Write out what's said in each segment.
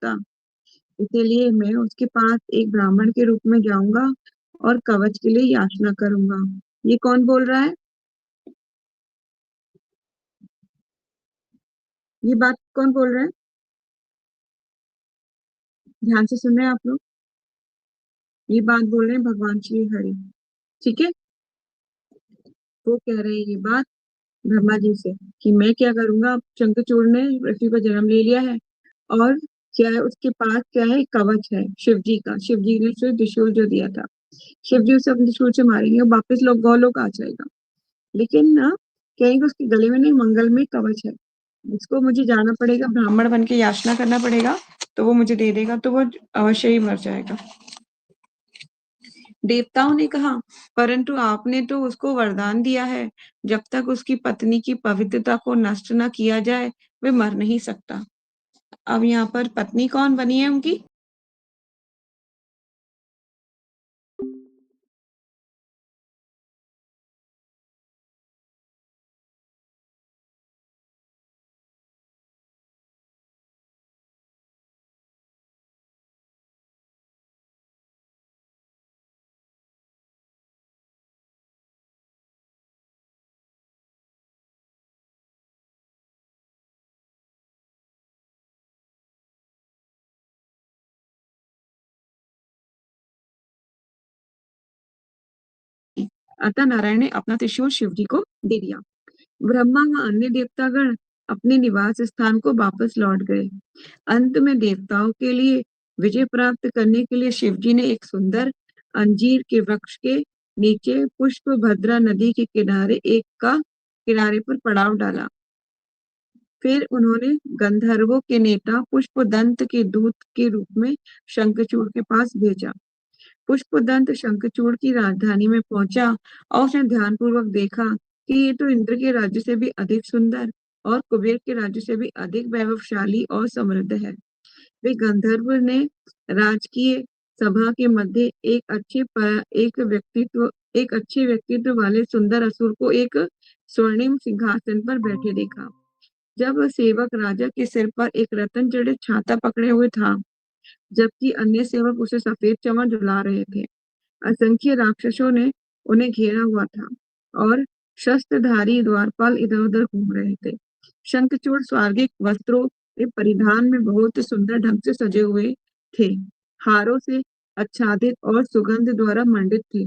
सकता। इसीलिए मैं उसके पास एक ब्राह्मण के रूप में जाऊंगा और कवच के लिए याचना करूंगा। ये कौन बोल रहा है? ये बात कौन बोल रहा है? ध्यान से सुन रहे हैं आप लोग? ये बात बोल रहे हैं भगवान श्री हरि। ठीक है। वो कह रहे हैं ये बात ब्रह्मा जी से कि मैं क्या करूंगा, अब शंखचूड़ ने पृथ्वी पर जन्म ले लिया है और क्या है उसके पास, क्या है, कवच है शिव जी का। शिव जी ने उसे त्रिशूल जो दिया था, शिव जी उसे अपने त्रिशूल से मारेंगे और वापस लोग गौलोक आ जाएगा। लेकिन ना, कहेंगे उसके गले में नहीं, मंगल में कवच है। इसको मुझे जाना पड़ेगा, ब्राह्मण बन के याचना करना पड़ेगा, तो वो मुझे दे देगा, तो वो अवश्य ही मर जाएगा। देवताओं ने कहा, परंतु आपने तो उसको वरदान दिया है, जब तक उसकी पत्नी की पवित्रता को नष्ट न किया जाए वे मर नहीं सकता। अब यहाँ पर पत्नी कौन बनी है उनकी? अतः नारायण ने अपना त्रिशूल शिव जी को दे दिया। ब्रह्मा व अन्य देवतागण अपने निवास स्थान को वापस लौट गए। अंत में देवताओं के लिए विजय प्राप्त करने के लिए शिव जी ने एक सुंदर अंजीर के वृक्ष के नीचे पुष्प भद्रा नदी के किनारे पर पड़ाव डाला। फिर उन्होंने गंधर्वों के नेता पुष्पदंत के दूत के रूप में शंखचूड़ के पास भेजा। पुष्पदंत शंखचूड़ की राजधानी में पहुंचा और उसने ध्यानपूर्वक देखा कि ये तो इंद्र के राज्य से भी अधिक सुंदर और कुबेर के राज्य से भी अधिक वैभवशाली और समृद्ध है। वे गंधर्व ने राजकीय सभा के मध्य एक अच्छे व्यक्तित्व वाले सुंदर असुर को एक स्वर्णिम सिंहासन पर बैठे देखा। जब सेवक राजा के सिर पर एक रत्न जड़ित छाता पकड़े हुए था, जबकि अन्य सेवक उसे सफेद चमर झुला रहे थे। असंख्य राक्षसों ने उन्हें घेरा हुआ था और शस्त्रधारी द्वारपाल इधर उधर घूम रहे थे। शंखचूड़ स्वर्गिक वस्त्रों के परिधान में बहुत सुंदर ढंग से सजे हुए थे, हारों से आच्छादित और सुगंध द्वारा मंडित थे।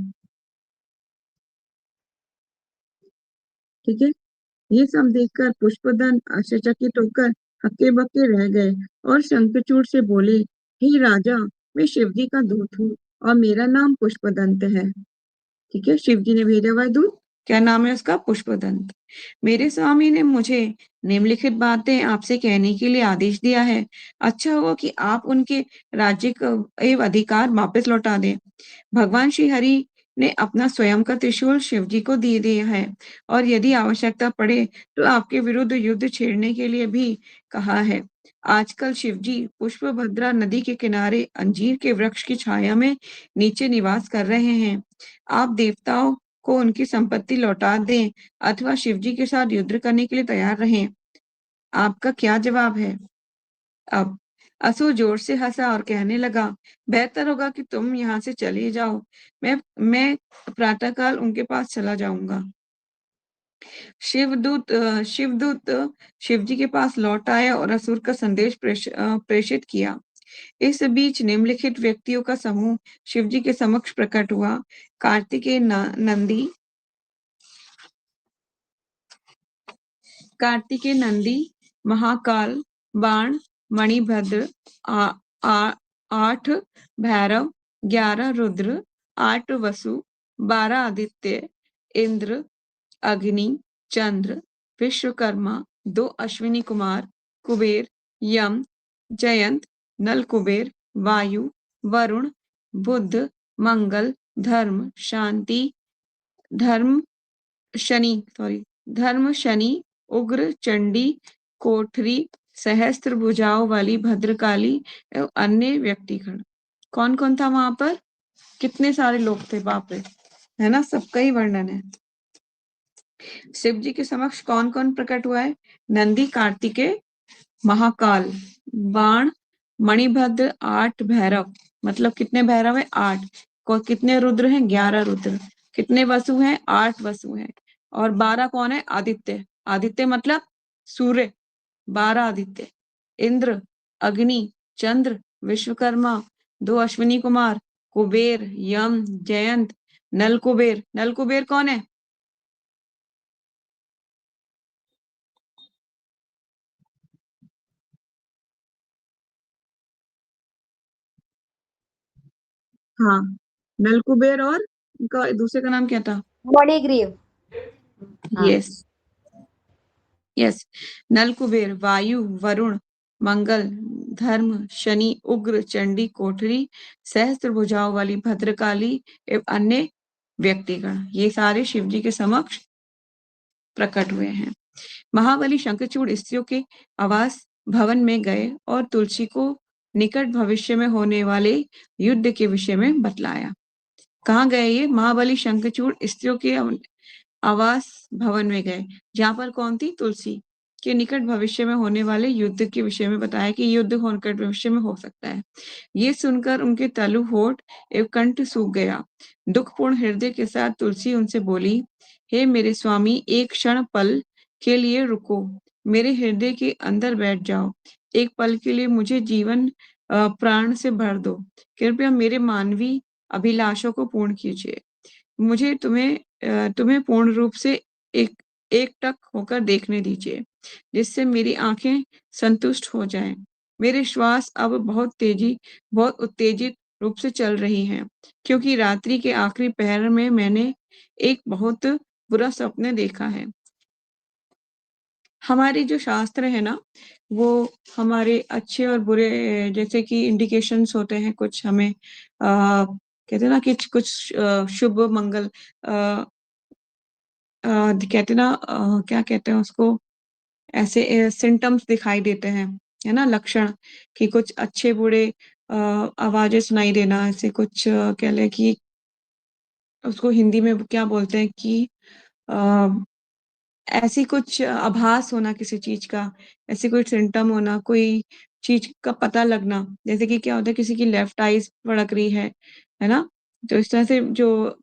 ठीक है। ये सब देखकर पुष्पदंत आश्चर्यचकित होकर हक्के बक्के रह गए और शंखचूड़ से बोले, हे राजा, मैं शिव जी का दूत हूँ और मेरा नाम पुष्पदंत है। ठीक है, शिव जी ने भेजा हुआ है दूत। क्या नाम है उसका? पुष्पदंत। मेरे स्वामी ने मुझे निम्नलिखित बातें आपसे कहने के लिए आदेश दिया है। अच्छा होगा कि आप उनके राज्य एवं अधिकार वापस लौटा दें। भगवान श्री हरि ने अपना स्वयं का त्रिशूल शिव जी को दे दिया है और यदि आवश्यकता पड़े तो आपके विरुद्ध युद्ध छेड़ने के लिए भी कहा है। आजकल शिव जी पुष्पभद्रा नदी के किनारे अंजीर के वृक्ष की छाया में नीचे निवास कर रहे हैं। आप देवताओं को उनकी संपत्ति लौटा दें अथवा शिव जी के साथ युद्ध करने के लिए तैयार रहें। आपका क्या जवाब है? अब असुर जोर से हंसा और कहने लगा, बेहतर होगा कि तुम यहाँ से चले जाओ। मैं प्रातःकाल उनके पास चला जाऊंगा। शिवदूत शिव जी के पास लौट आया और असुर का संदेश प्रेषित किया। इस बीच निम्नलिखित व्यक्तियों का समूह शिव जी के समक्ष प्रकट हुआ। कार्तिकेय नंदी, महाकाल, बाण, मणिभद्र, आ, आ, 8 भैरव, 11 रुद्र, 8 वसु, 12 आदित्य, इंद्र, अग्नि, चंद्र, विश्वकर्मा, 2 अश्विनी कुमार, कुबेर, यम, जयंत, नल कुबेर, वायु, वरुण, बुध, मंगल, धर्म धर्म शनि, उग्र, चंडी, कोठरी, सहस्त्र भुजाओं वाली भद्रकाली एवं अन्य व्यक्तिगण। कौन कौन था वहां पर? कितने सारे लोग थे, बाप रे, है ना, सबका ही वर्णन है। शिव जी के समक्ष कौन कौन प्रकट हुआ है? नंदी, कार्तिकेय, महाकाल, बाण, मणिभद्र 8 भैरव, मतलब कितने भैरव है? 8। कितने रुद्र हैं? 11 रुद्र। कितने वसु हैं? 8 वसु हैं। और 12 कौन है? आदित्य। आदित्य मतलब सूर्य, 12 आदित्य। इंद्र, अग्नि, चंद्र, विश्वकर्मा, 2 अश्विनी कुमार, कुबेर, यम, जयंत, नल कुबेर। नल कुबेर कौन है? हाँ, नल कुबेर। और उनका दूसरे का नाम क्या था? मणिग्रीव। हाँ। Yes, yes. नल कुबेर वायु, वरुण, मंगल, धर्म, शनि, उग्र, चंडी, कोठरी, सहस्त्र भुजाओं वाली भद्रकाली एवं अन्य व्यक्तिगण, ये सारे शिव जी के समक्ष प्रकट हुए हैं। महाबली शंखचूड़ स्त्रियों के आवास भवन में गए और तुलसी को निकट भविष्य में होने वाले युद्ध के विषय में बतलाया। कहाँ गए ये? महाबली शंखचूड़ स्त्रियों के आवास भवन में गए, जहां पर कौन थी? तुलसी। के निकट भविष्य में होने वाले युद्ध के विषय में बताया कि युद्ध निकट भविष्य में हो सकता है। ये सुनकर उनके तालु, होठ एवं कंठ सूख गया। दुखपूर्ण हृदय के साथ तुलसी उनसे बोली, हे मेरे स्वामी, एक क्षण पल के लिए रुको, मेरे हृदय के अंदर बैठ जाओ। एक पल के लिए मुझे जीवन प्राण से भर दो। कृपया मेरे मानवीय अभिलाषों को पूर्ण कीजिए। मुझे तुम्हें पूर्ण रूप से एक एकटक होकर देखने दीजिए, जिससे मेरी आंखें संतुष्ट हो जाएं। मेरे श्वास अब बहुत उत्तेजित रूप से चल रही हैं, क्योंकि रात्रि के आखिरी पहर में मैंने एक बहुत बुरा स्वप्न देखा है। हमारे जो शास्त्र है ना, वो हमारे अच्छे और बुरे, जैसे कि इंडिकेशंस होते हैं कुछ हमें, कहते हैं ना कि कुछ शुभ मंगल, अ, कहते हैं ना, क्या कहते हैं उसको, ऐसे सिम्टम्स दिखाई देते हैं, है ना, लक्षण, कि कुछ अच्छे बुरे आवाजें सुनाई देना, ऐसे कुछ कह लें कि उसको हिंदी में क्या बोलते हैं कि अ, ऐसी कुछ आभास होना किसी चीज का, ऐसी कोई सिम्टम होना, कोई चीज का पता लगना, जैसे कि क्या होता है, किसी की लेफ्ट आईज फड़क रही है ना। तो इस तरह से जो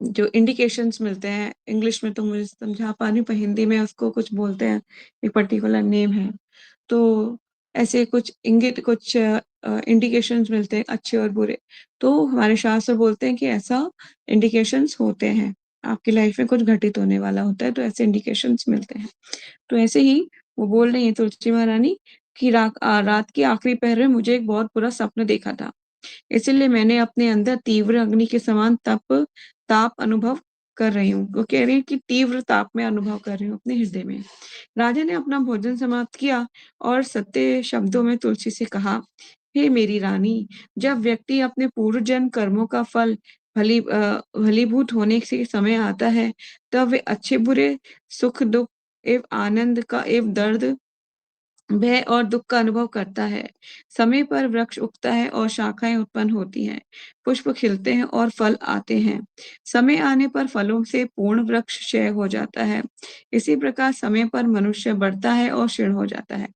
जो इंडिकेशंस मिलते हैं, इंग्लिश में तो मुझे समझा पा रही हूँ, पर हिंदी में उसको कुछ बोलते हैं, एक पर्टिकुलर नेम है। तो ऐसे कुछ इंगित, कुछ इंडिकेशंस मिलते हैं अच्छे और बुरे। तो हमारे शास्त्र बोलते हैं कि ऐसा इंडिकेशंस होते हैं, आपकी लाइफ में कुछ घटित होने वाला होता है, तो ऐसे इंडिकेशंस मिलते हैं। तो ऐसे ही वो बोल रही है तुलसी महारानी कि रात की आखिरी पहर में मुझे एक बहुत बुरा सपना देखा था। इसीलिए मैंने अपने अंदर तीव्र अग्नि के समान ताप अनुभव कर रही हूँ। वो कह रही है कि तीव्र ताप में अनुभव कर रही हूँ अपने हृदय में। राजा ने अपना भोजन समाप्त किया और सत्य शब्दों में तुलसी से कहा, हे मेरी रानी, जब व्यक्ति अपने पूर्व जन्म कर्मों का फल भलीभूत होने से समय आता है, तब वे अच्छे बुरे, सुख दुख एवं आनंद का एवं दर्द, भय और दुख का अनुभव करता है। समय पर वृक्ष उगता है और शाखाएं उत्पन्न होती हैं, पुष्प खिलते हैं और फल आते हैं। समय आने पर फलों से पूर्ण वृक्ष क्षय हो जाता है। इसी प्रकार समय पर मनुष्य बढ़ता है और क्षीण हो जाता है।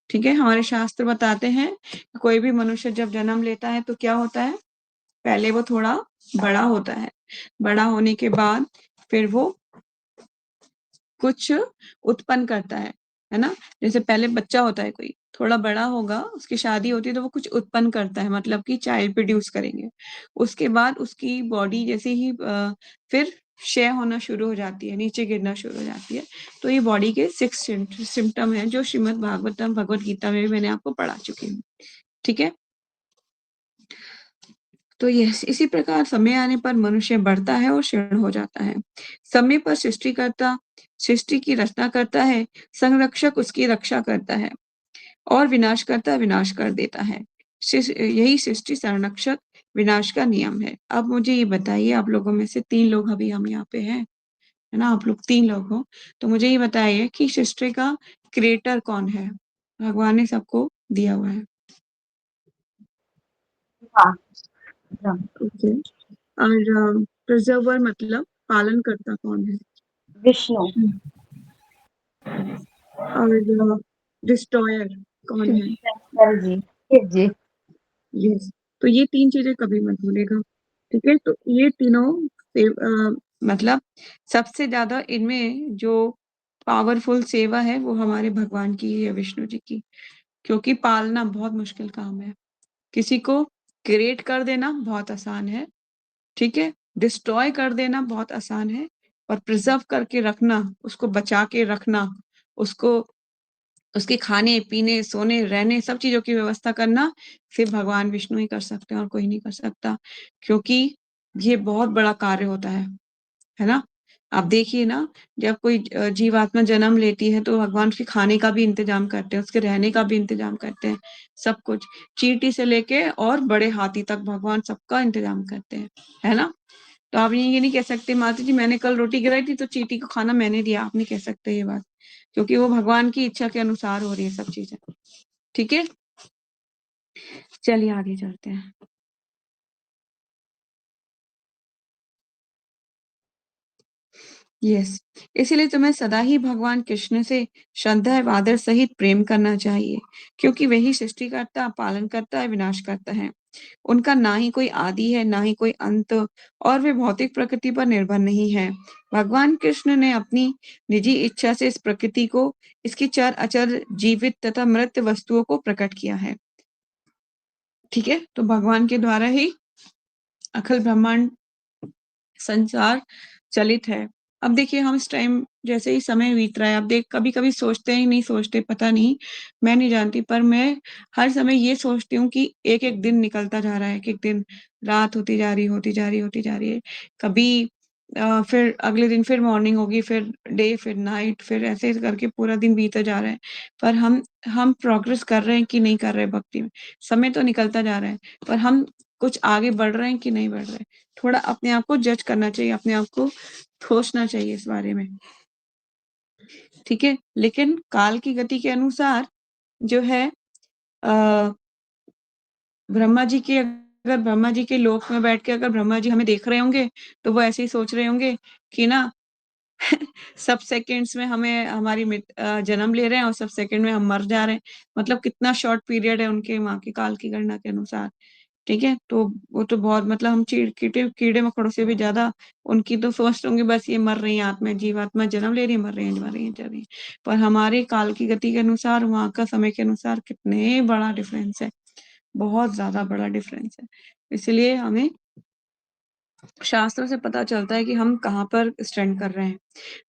ठीक है, हमारे शास्त्र बताते हैं कोई भी मनुष्य जब जन्म लेता है तो क्या होता है, पहले वो थोड़ा बड़ा होता है, बड़ा होने के बाद फिर वो कुछ उत्पन्न करता है ना। जैसे पहले बच्चा होता है कोई, थोड़ा बड़ा होगा, उसकी शादी होती है तो वो कुछ उत्पन्न करता है, मतलब कि चाइल्ड प्रोड्यूस करेंगे। उसके बाद उसकी बॉडी जैसे ही फिर क्षय होना शुरू हो जाती है, नीचे गिरना शुरू हो जाती है। तो ये बॉडी के 6 सिम्टम है, जो श्रीमद् भागवतम भगवत गीता में भी मैंने आपको पढ़ा चुकी हूँ। ठीक है, तो ये इसी प्रकार समय आने पर मनुष्य बढ़ता है और क्षीण हो जाता है। समय पर सृष्टिकर्ता सृष्टि की रचना करता है, संरक्षक उसकी रक्षा करता है और विनाशकर्ता विनाश कर देता है। यही सृष्टि संरक्षक विनाश का नियम है। अब मुझे ये बताइए, आप लोगों में से 3 लोग अभी हम यहाँ पे हैं, है ना, आप लोग 3 लोग हो, तो मुझे ये बताइए कि सृष्टि का क्रिएटर कौन है? भगवान ने सबको दिया हुआ है। हाँ। ब्रह्म। ओके। और प्रिजर्वर मतलब पालन करता कौन है? विष्णु। और डिस्ट्रॉयर कौन है? शंकर जी। जी। यस। तो ये 3 चीज़ें कभी मत भूलिएगा, ठीक है? तो ये तीनों मतलब सबसे ज़्यादा इनमें जो पावरफुल सेवा है वो हमारे भगवान की ही है, विष्णु जी की। क्योंकि पालना बहुत मुश्किल काम है। किसी को क्रिएट कर देना बहुत आसान है, ठीक है? डिस्ट्रॉय कर देना बहुत आसान है, और प्रिज़र्व करके रखना, उसको बचा के रखना, उसको उसके खाने-पीने, सोने, रहने सब चीज़ों की व्यवस्था करना सिर्फ़ भगवान विष्णु ही कर सकते हैं और कोई नहीं कर सकता। क्योंकि ये बहुत बड़ा कार्य होता है ना? आप देखिए ना, जब कोई जीवात्मा जन्म लेती है तो भगवान उसके खाने का भी इंतज़ाम करते हैं, उसके रहने का भी इंतज़ाम करते हैं, सब कुछ। चींटी से लेके और बड़े हाथी तक भगवान सबका इंतज़ाम करते हैं, है ना? तो आप ये नहीं कह सकते माता जी मैंने कल रोटी गिराई थी तो चींटी को खाना मैंने दिया, आप नहीं कह सकते ये बात। क्योंकि वो भगवान की इच्छा के अनुसार हो रही है सब चीज़ें, ठीक है? चलिए आगे चलते हैं। यस, इसीलिए तुम्हें सदा ही भगवान कृष्ण से श्रद्धा एवं आदर सहित प्रेम करना चाहिए, क्योंकि वही सृष्टिकर्ता, पालनकर्ता, विनाशकर्ता हैं। उनका ना ही कोई आदि है, ना ही कोई अंत, और वे भौतिक प्रकृति पर निर्भर नहीं है। भगवान कृष्ण ने अपनी निजी इच्छा से इस प्रकृति को, इसकी चर अचर, जीवित तथा मृत वस्तुओं को प्रकट किया है। ठीक है? तो भगवान के द्वारा ही अखिल ब्रह्मांड संसार चलित है। अब देखिए हम इस टाइम जैसे ही समय बीत रहा है, अब देख कभी-कभी सोचते हैं, नहीं सोचते पता नहीं, मैं नहीं जानती पर मैं हर समय ये सोचती हूँ कि एक-एक दिन निकलता जा रहा है, एक-एक दिन रात होती जा रही है, होती जा रही है, होती जा रही है। कभी फिर अगले दिन फिर मॉर्निंग होगी, फिर डे, फिर नाइट, फिर ऐसे करके पूरा दिन बीता जा रहा है। पर हम प्रोग्रेस कर रहे हैं कि नहीं कर रहे भक्ति में? समय तो निकलता जा रहा है, पर हम कुछ आगे बढ़ रहे हैं कि नहीं बढ़ रहे हैं? थोड़ा अपने आप को जज करना चाहिए, अपने आप को सोचना चाहिए इस बारे में, ठीक है? लेकिन काल की गति के अनुसार जो है अ, ब्रह्मा जी के अगर ब्रह्मा जी के लोक में बैठ के अगर ब्रह्मा जी हमें देख रहे होंगे, तो वो ऐसे ही सोच रहे होंगे कि ना सब सेकंड्स में हमें जन्म ले रहे हैं और सब सेकंड में हम मर जा रहे हैं। मतलब कितना शॉर्ट पीरियड है उनके वहाँ की काल की गणना के अनुसार। ठीक है? तो वो तो बहुत मतलब हम चीड़ कीड़े-मकोड़ों से भी ज़्यादा उनकी तो सोच होंगे बस ये मर रही हैं आत्माएँ, जीवात्मा जन्म ले रही है, मर रही हैं, मर रही हैं, जा रही हैं। पर हमारे काल की गति के अनुसार, वहाँ का समय के अनुसार कितने बड़ा डिफ़रेंस है, बहुत ज़्यादा बड़ा डिफ़रेंस है। इसलिए हमें शास्त्रों से पता चलता है कि हम कहाँ पर स्टैंड कर रहे हैं।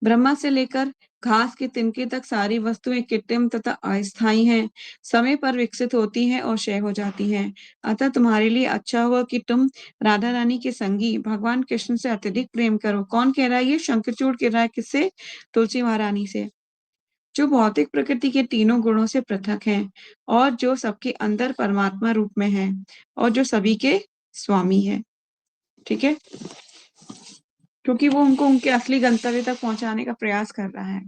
ब्रह्मा से लेकर घास के तिनके तक सारी वस्तुएं कृत्रिम तथा अस्थायी हैं, समय पर विकसित होती हैं और क्षय हो जाती हैं। अतः तुम्हारे लिए अच्छा हुआ कि तुम राधा रानी के संगी भगवान कृष्ण से अत्यधिक प्रेम करो। कौन कह रहा है ये? शंखचूड़ कह रहा है किससे? तुलसी महारानी से। जो भौतिक प्रकृति के तीनों गुणों से पृथक हैं और जो सबके अंदर परमात्मा रूप में है और जो सभी के स्वामी है। ठीक है? क्योंकि वो उनको उनके असली गंतव्य तक पहुंचाने का प्रयास कर रहा है।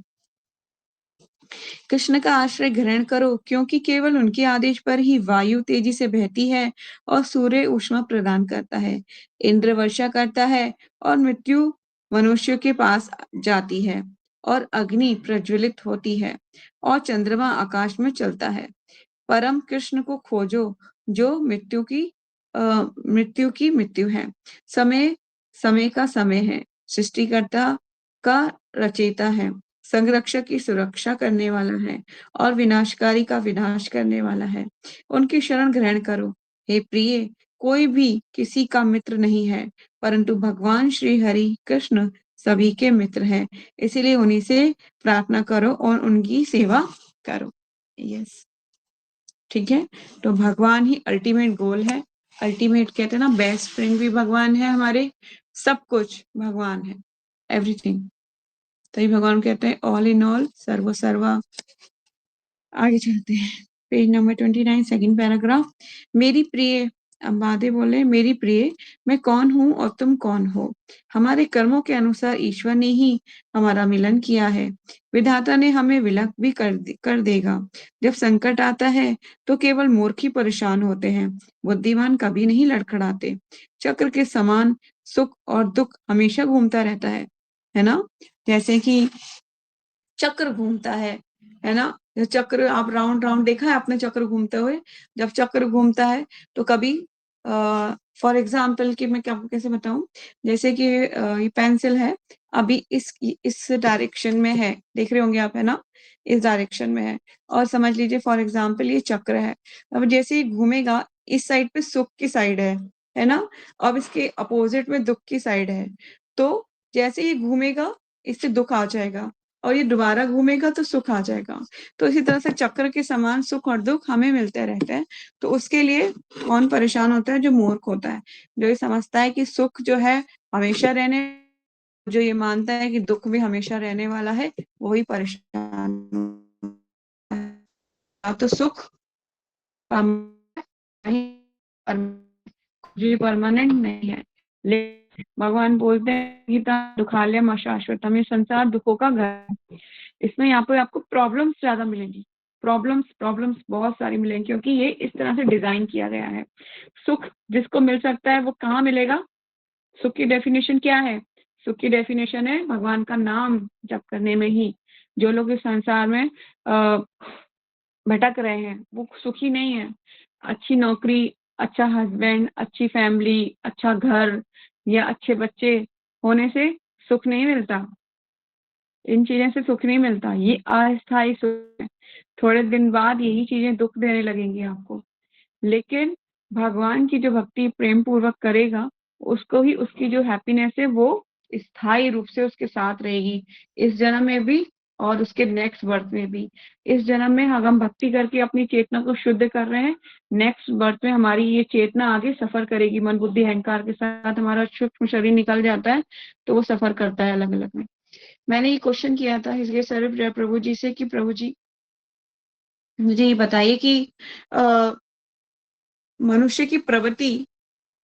कृष्ण का आश्रय ग्रहण करो, क्योंकि केवल उनके आदेश पर ही वायु तेजी से बहती है और सूर्य ऊष्मा प्रदान करता है, इंद्र वर्षा करता है और मृत्यु मनुष्य के पास जाती है और अग्नि प्रज्वलित होती है और चंद्रमा आकाश में चलता है। परम कृष्ण को खोजो, जो मृत्यु की मृत्यु है, समय समय का समय है, सृष्टिकर्ता का रचयिता है, संरक्षक की सुरक्षा करने वाला है और विनाशकारी का विनाश करने वाला है। उनकी शरण ग्रहण करो। हे प्रिय, कोई भी किसी का मित्र नहीं है, परंतु भगवान श्री हरि कृष्ण सभी के मित्र हैं। इसीलिए उन्हीं से प्रार्थना करो और उनकी सेवा करो। यस। ठीक है? तो भगवान ही अल्टीमेट गोल है। अल्टीमेट कहते हैं ना बेस्ट फ्रेंड भी भगवान है हमारे, सब कुछ भगवान है, एवरीथिंग। तभी भगवान कहते हैं ऑल इन ऑल, सर्व सर्वा। आगे चलते हैं। Page number 29 second paragraph. मेरी प्रिय, अब बाधे बोले मेरी प्रिय, मैं कौन हूँ और तुम कौन हो? हमारे कर्मों के अनुसार ईश्वर ने ही हमारा मिलन किया है। विधाता ने हमें विलक भी कर देगा। जब संकट आता है तो केवल मूर्ख ही परेशान होते हैं, बुद्धिमान कभी नहीं लड़खड़ाते। चक्र के समान सुख और दुख हमेशा घूमता रहता है ना? जैसे कि चक्र घूमता है ना? ये चक्र आप राउंड राउंड देखा है आपने चक्र घूमते हुए? जब चक्र घूमता है तो कभी फॉर एग्जाम्पल कि मैं क्या कैसे बताऊं, जैसे कि ये पेंसिल है, अभी इस डायरेक्शन में है, देख रहे होंगे आप, है ना, इस डायरेक्शन में है, और समझ लीजिए फॉर एग्जाम्पल ये चक्र है। अब जैसे ही घूमेगा, इस साइड पे सुख की साइड है ना, अब इसके अपोजिट में दुख की साइड है, तो जैसे ही घूमेगा इससे दुख आ जाएगा, और ये दोबारा घूमेगा तो सुख आ जाएगा। तो इसी तरह से चक्र के समान सुख और दुख हमें मिलते रहते हैं। तो उसके लिए कौन परेशान होता है? जो मूर्ख होता है, जो ये समझता है कि सुख जो है हमेशा रहने, जो ये मानता है कि दुख भी हमेशा रहने वाला है, वही परेशान होता है। तो सुख जी परमानेंट नहीं है, लेकिन भगवान बोलते हैं गीता दुखालयम अशाश्वतम, ये संसार दुखों का घर है। इसमें यहाँ पे आपको प्रॉब्लम्स ज्यादा मिलेंगी, प्रॉब्लम्स बहुत सारी मिलेंगी, क्योंकि ये इस तरह से डिजाइन किया गया है। सुख जिसको मिल सकता है वो कहाँ मिलेगा? सुख की डेफिनेशन क्या है? सुख की डेफिनेशन है भगवान का नाम जप करने में ही। जो लोग इस संसार में भटक रहे हैं वो सुखी नहीं है। अच्छी नौकरी, अच्छा हस्बैंड, अच्छी फैमिली, अच्छा घर या अच्छे बच्चे होने से सुख नहीं मिलता। इन चीजें से सुख नहीं मिलता, ये अस्थायी सुख है। थोड़े दिन बाद यही चीजें दुख देने लगेंगी आपको। लेकिन भगवान की जो भक्ति प्रेम पूर्वक करेगा, उसको ही उसकी जो हैप्पीनेस है वो स्थायी रूप से उसके साथ रहेगी, इस जन्म में भी और उसके नेक्स्ट बर्थ में भी। इस जन्म में अगर हम भक्ति करके अपनी चेतना को शुद्ध कर रहे हैं, नेक्स्ट बर्थ में हमारी ये चेतना आगे सफर करेगी। मन बुद्धि अहंकार के साथ हमारा सूक्ष्म शरीर निकल जाता है, तो वो सफर करता है अलग अलग में। मैंने ये क्वेश्चन किया था इसलिए सर्व प्रभु जी से कि प्रभु जी मुझे ये बताइए कि मनुष्य की प्रवृत्ति,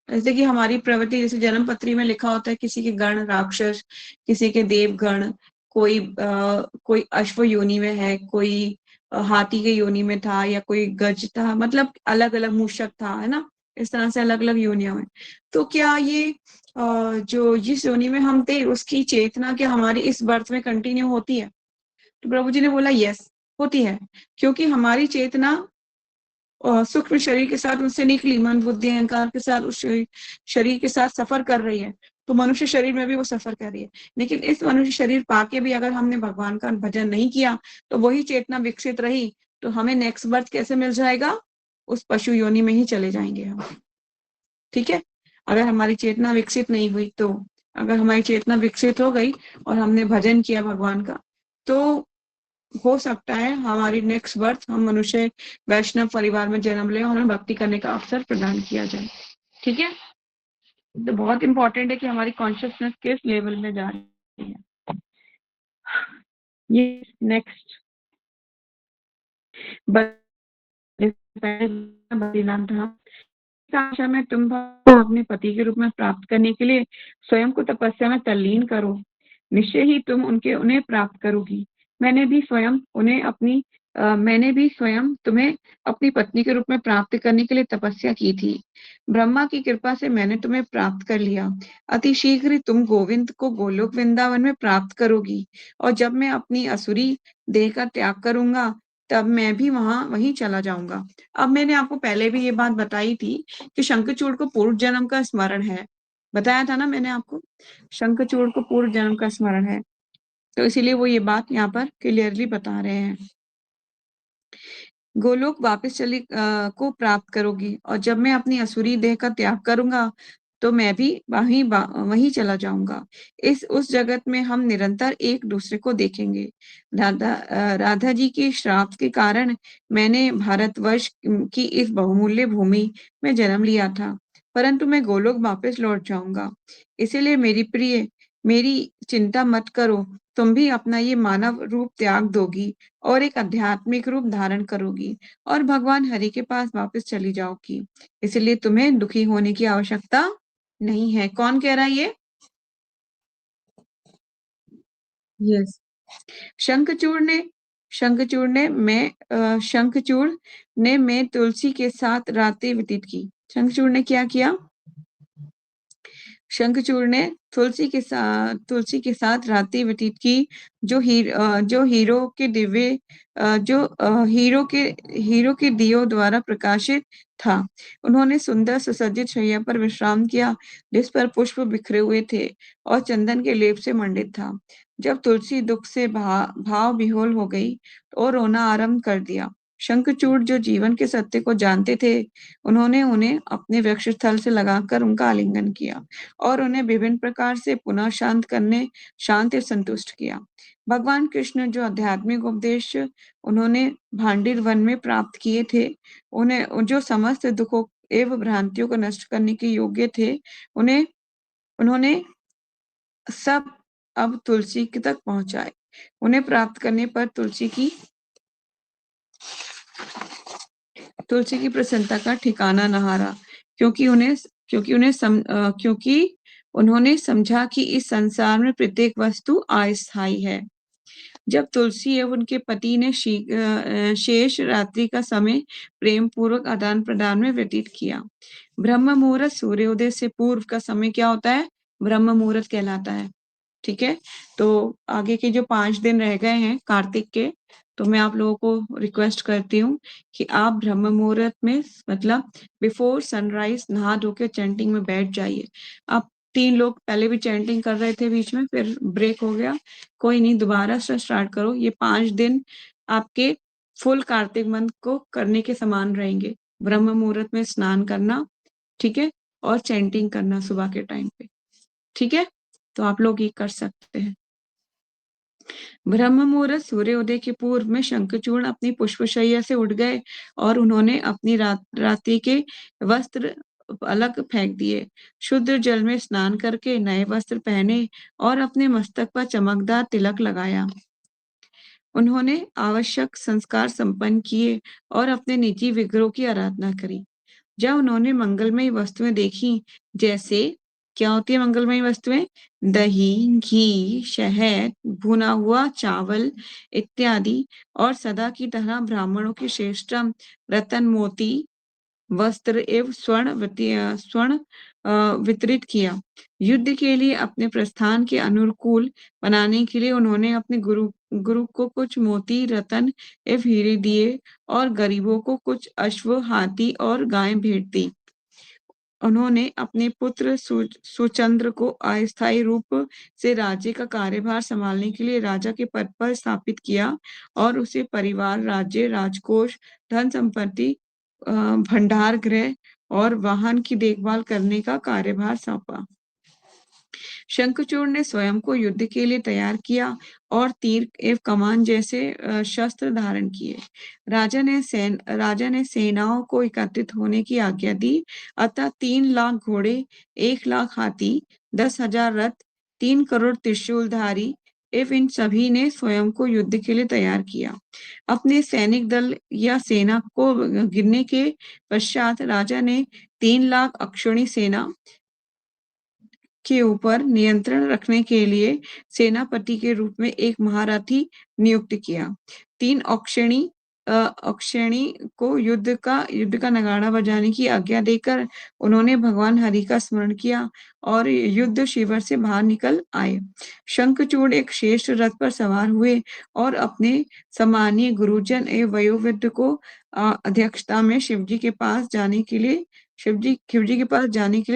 जैसे कि हमारी प्रवृत्ति, जैसे जन्म पत्री में लिखा होता है किसी के गण राक्षस, किसी के देवगण, कोई अश्व योनि में है, कोई हाथी के योनि में था, या कोई गज था, मतलब अलग अलग मूषक था, है ना, इस तरह से अलग अलग योनियों में। तो क्या ये जो जिस योनि में हम थे उसकी चेतना क्या हमारी इस बर्थ में कंटिन्यू होती है? तो प्रभु जी ने बोला यस, होती है, क्योंकि हमारी चेतना सूक्ष्म शरीर के साथ उससे निकली, मन बुद्धि अहंकार के साथ उस शरीर के साथ सफर कर रही है, तो मनुष्य शरीर में भी वो सफर कर रही है। लेकिन इस मनुष्य शरीर पाके भी अगर हमने भगवान का भजन नहीं किया, तो वही चेतना विकसित रही, तो हमें नेक्स्ट बर्थ कैसे मिल जाएगा? उस पशु योनि में ही चले जाएंगे हम। ठीक है, अगर हमारी चेतना विकसित नहीं हुई तो। अगर हमारी चेतना विकसित हो गई और हमने भजन किया भगवान का, तो हो सकता है हमारी नेक्स्ट बर्थ हम मनुष्य वैष्णव परिवार में जन्म लें और हमें भक्ति करने का अवसर प्रदान किया जाए। ठीक है, तो बहुत इंपॉर्टेंट है कि हमारी कॉन्शियसनेस किस लेवल में जा रही है। ये नेक्स्ट बद्रीनाथ धाम आशा में तुम अपने पति के रूप में प्राप्त करने के लिए स्वयं को तपस्या में तल्लीन करो, निश्चय ही तुम उन्हें प्राप्त करोगी। मैंने भी स्वयं तुम्हें अपनी पत्नी के रूप में प्राप्त करने के लिए तपस्या की थी। ब्रह्मा की कृपा से मैंने तुम्हें प्राप्त कर लिया। अति शीघ्र ही तुम गोविंद को गोलोक वृंदावन में प्राप्त करोगी, और जब मैं अपनी असुरी देह का त्याग करूंगा, तब मैं भी वहीं चला जाऊंगा। अब मैंने आपको पहले भी ये बात बताई थी कि शंखचूड़ को पूर्व जन्म का स्मरण है, बताया था ना मैंने आपको, शंखचूड़ को पूर्व जन्म का स्मरण है, तो इसीलिए वो ये बात यहाँ पर क्लियरली बता रहे हैं। गोलोक वापस को प्राप्त करोगी, और जब मैं अपनी असुरी देह का त्याग करूंगा, तो मैं भी वहीं चला जाऊंगा। उस जगत में हम निरंतर एक दूसरे को देखेंगे। राधा जी के श्राप के कारण मैंने भारतवर्ष की इस बहुमूल्य भूमि में जन्म लिया था, परंतु मैं गोलोक वापस लौट जाऊंगा। इसीलिए मेरी प्रिय, मेरी चिंता मत करो, तुम भी अपना ये मानव रूप त्याग दोगी और एक आध्यात्मिक रूप धारण करोगी, और भगवान हरि के पास वापस चली जाओगी। इसलिए तुम्हें दुखी होने की आवश्यकता नहीं है। कौन कह रहा है ये? यस, शंखचूड़ ने शंखचूड़ ने मैं तुलसी के साथ रातें व्यतीत की। शंखचूड़ ने क्या किया? शंखचूड़ ने तुलसी के साथ रात्रि व्यतीत की, जो हीरो के दियों द्वारा प्रकाशित था। उन्होंने सुंदर सुसज्जित शैया पर विश्राम किया, जिस पर पुष्प बिखरे हुए थे और चंदन के लेप से मंडित था। जब तुलसी दुख से भाव विह्वल हो गई और रोना आरंभ कर दिया। शंखचूड़ जो जीवन के सत्य को जानते थे, उन्होंने उन्हें अपने वक्षस्थल से लगाकर उनका आलिंगन किया और उन्हें विभिन्न प्रकार से पुनः शांत एवं संतुष्ट किया। भगवान कृष्ण जो आध्यात्मिक उपदेश उन्होंने भांडिर वन में प्राप्त किए थे, उन्हें जो समस्त दुखों एवं भ्रांतियों को नष्ट करने के योग्य थे, उन्होंने सब अब तुलसी तक पहुंचाए। उन्हें प्राप्त करने पर तुलसी की प्रसन्नता का ठिकाना न रहा, क्योंकि उन्होंने समझा कि इस संसार में प्रत्येक वस्तु अस्थायी है। जब तुलसी एवं उनके पति ने शेष रात्रि का समय प्रेम पूर्वक आदान प्रदान में व्यतीत किया। ब्रह्म मुहूर्त सूर्योदय से पूर्व का समय क्या होता है? ब्रह्म मुहूर्त कहलाता है। ठीक है, तो आगे के जो 5 दिन रह गए हैं कार्तिक के, तो मैं आप लोगों को रिक्वेस्ट करती हूँ कि आप ब्रह्म मुहूर्त में मतलब बिफोर सनराइज नहा धो के चैंटिंग में बैठ जाइए। आप 3 लोग पहले भी चैंटिंग कर रहे थे, बीच में फिर ब्रेक हो गया, कोई नहीं, दोबारा से स्टार्ट करो। ये 5 दिन आपके फुल कार्तिक मंथ को करने के समान रहेंगे। ब्रह्म मुहूर्त में स्नान करना, ठीक है, और चैंटिंग करना सुबह के टाइम पे, ठीक है, तो आप लोग ये कर सकते हैं। ब्रह्म मुहूर्त सूर्योदय के पूर्व में शंखचूड़ अपनी पुष्पशैया से उठ गए और उन्होंने अपनी रात्रि के वस्त्र अलग फेंक दिए। शुद्ध जल में स्नान करके नए वस्त्र पहने और अपने मस्तक पर चमकदार तिलक लगाया। उन्होंने आवश्यक संस्कार संपन्न किए और अपने निजी विग्रहों की आराधना करी। जब उन्होंने मंगलमयी वस्तुएं देखी, जैसे क्या होती है मंगलमयी वस्तुएं? दही, घी, शहद, भुना हुआ चावल इत्यादि, और सदा की तरह ब्राह्मणों की श्रेष्ठतम रतन मोती वस्त्र एवं स्वर्ण वितरित किया। युद्ध के लिए अपने प्रस्थान के अनुकूल बनाने के लिए उन्होंने अपने गुरु को कुछ मोती, रतन एवं हीरे दिए और गरीबों को कुछ अश्व, हाथी और गायें भेंट दी। उन्होंने अपने पुत्र सुचंद्र को अस्थायी रूप से राज्य का कार्यभार संभालने के लिए राजा के पद पर स्थापित किया और उसे परिवार, राज्य, राजकोष, धन संपत्ति, भंडार गृह और वाहन की देखभाल करने का कार्यभार सौंपा। शंखचूड़ ने स्वयं को युद्ध के लिए तैयार किया और तीर एवं कमान जैसे शस्त्र धारण किए। राजा ने सेनाओं को एकत्रित होने की आज्ञा दी, अतः 3 लाख घोड़े, 1 लाख हाथी, 10,000 रथ, 3 करोड़ त्रिशूलधारी एवं इन सभी ने स्वयं को युद्ध के लिए तैयार किया। अपने सैनिक दल या सेना को गिनने के पश्चात राजा ने 3 लाख अक्षौणी सेना के ऊपर नियंत्रण रखने के लिए सेनापति के रूप में एक महारथी नियुक्त किया। 3 औक्षणी को युद्ध का नगाड़ा बजाने की आज्ञा देकर उन्होंने भगवान हरि का स्मरण किया और युद्ध शिविर से बाहर निकल आए। शंखचूड़ एक श्रेष्ठ रथ पर सवार हुए और अपने सम्मानीय गुरुजन एवं वयोवृद्ध को अध्यक्षता में शिवजी के पास जाने के लिए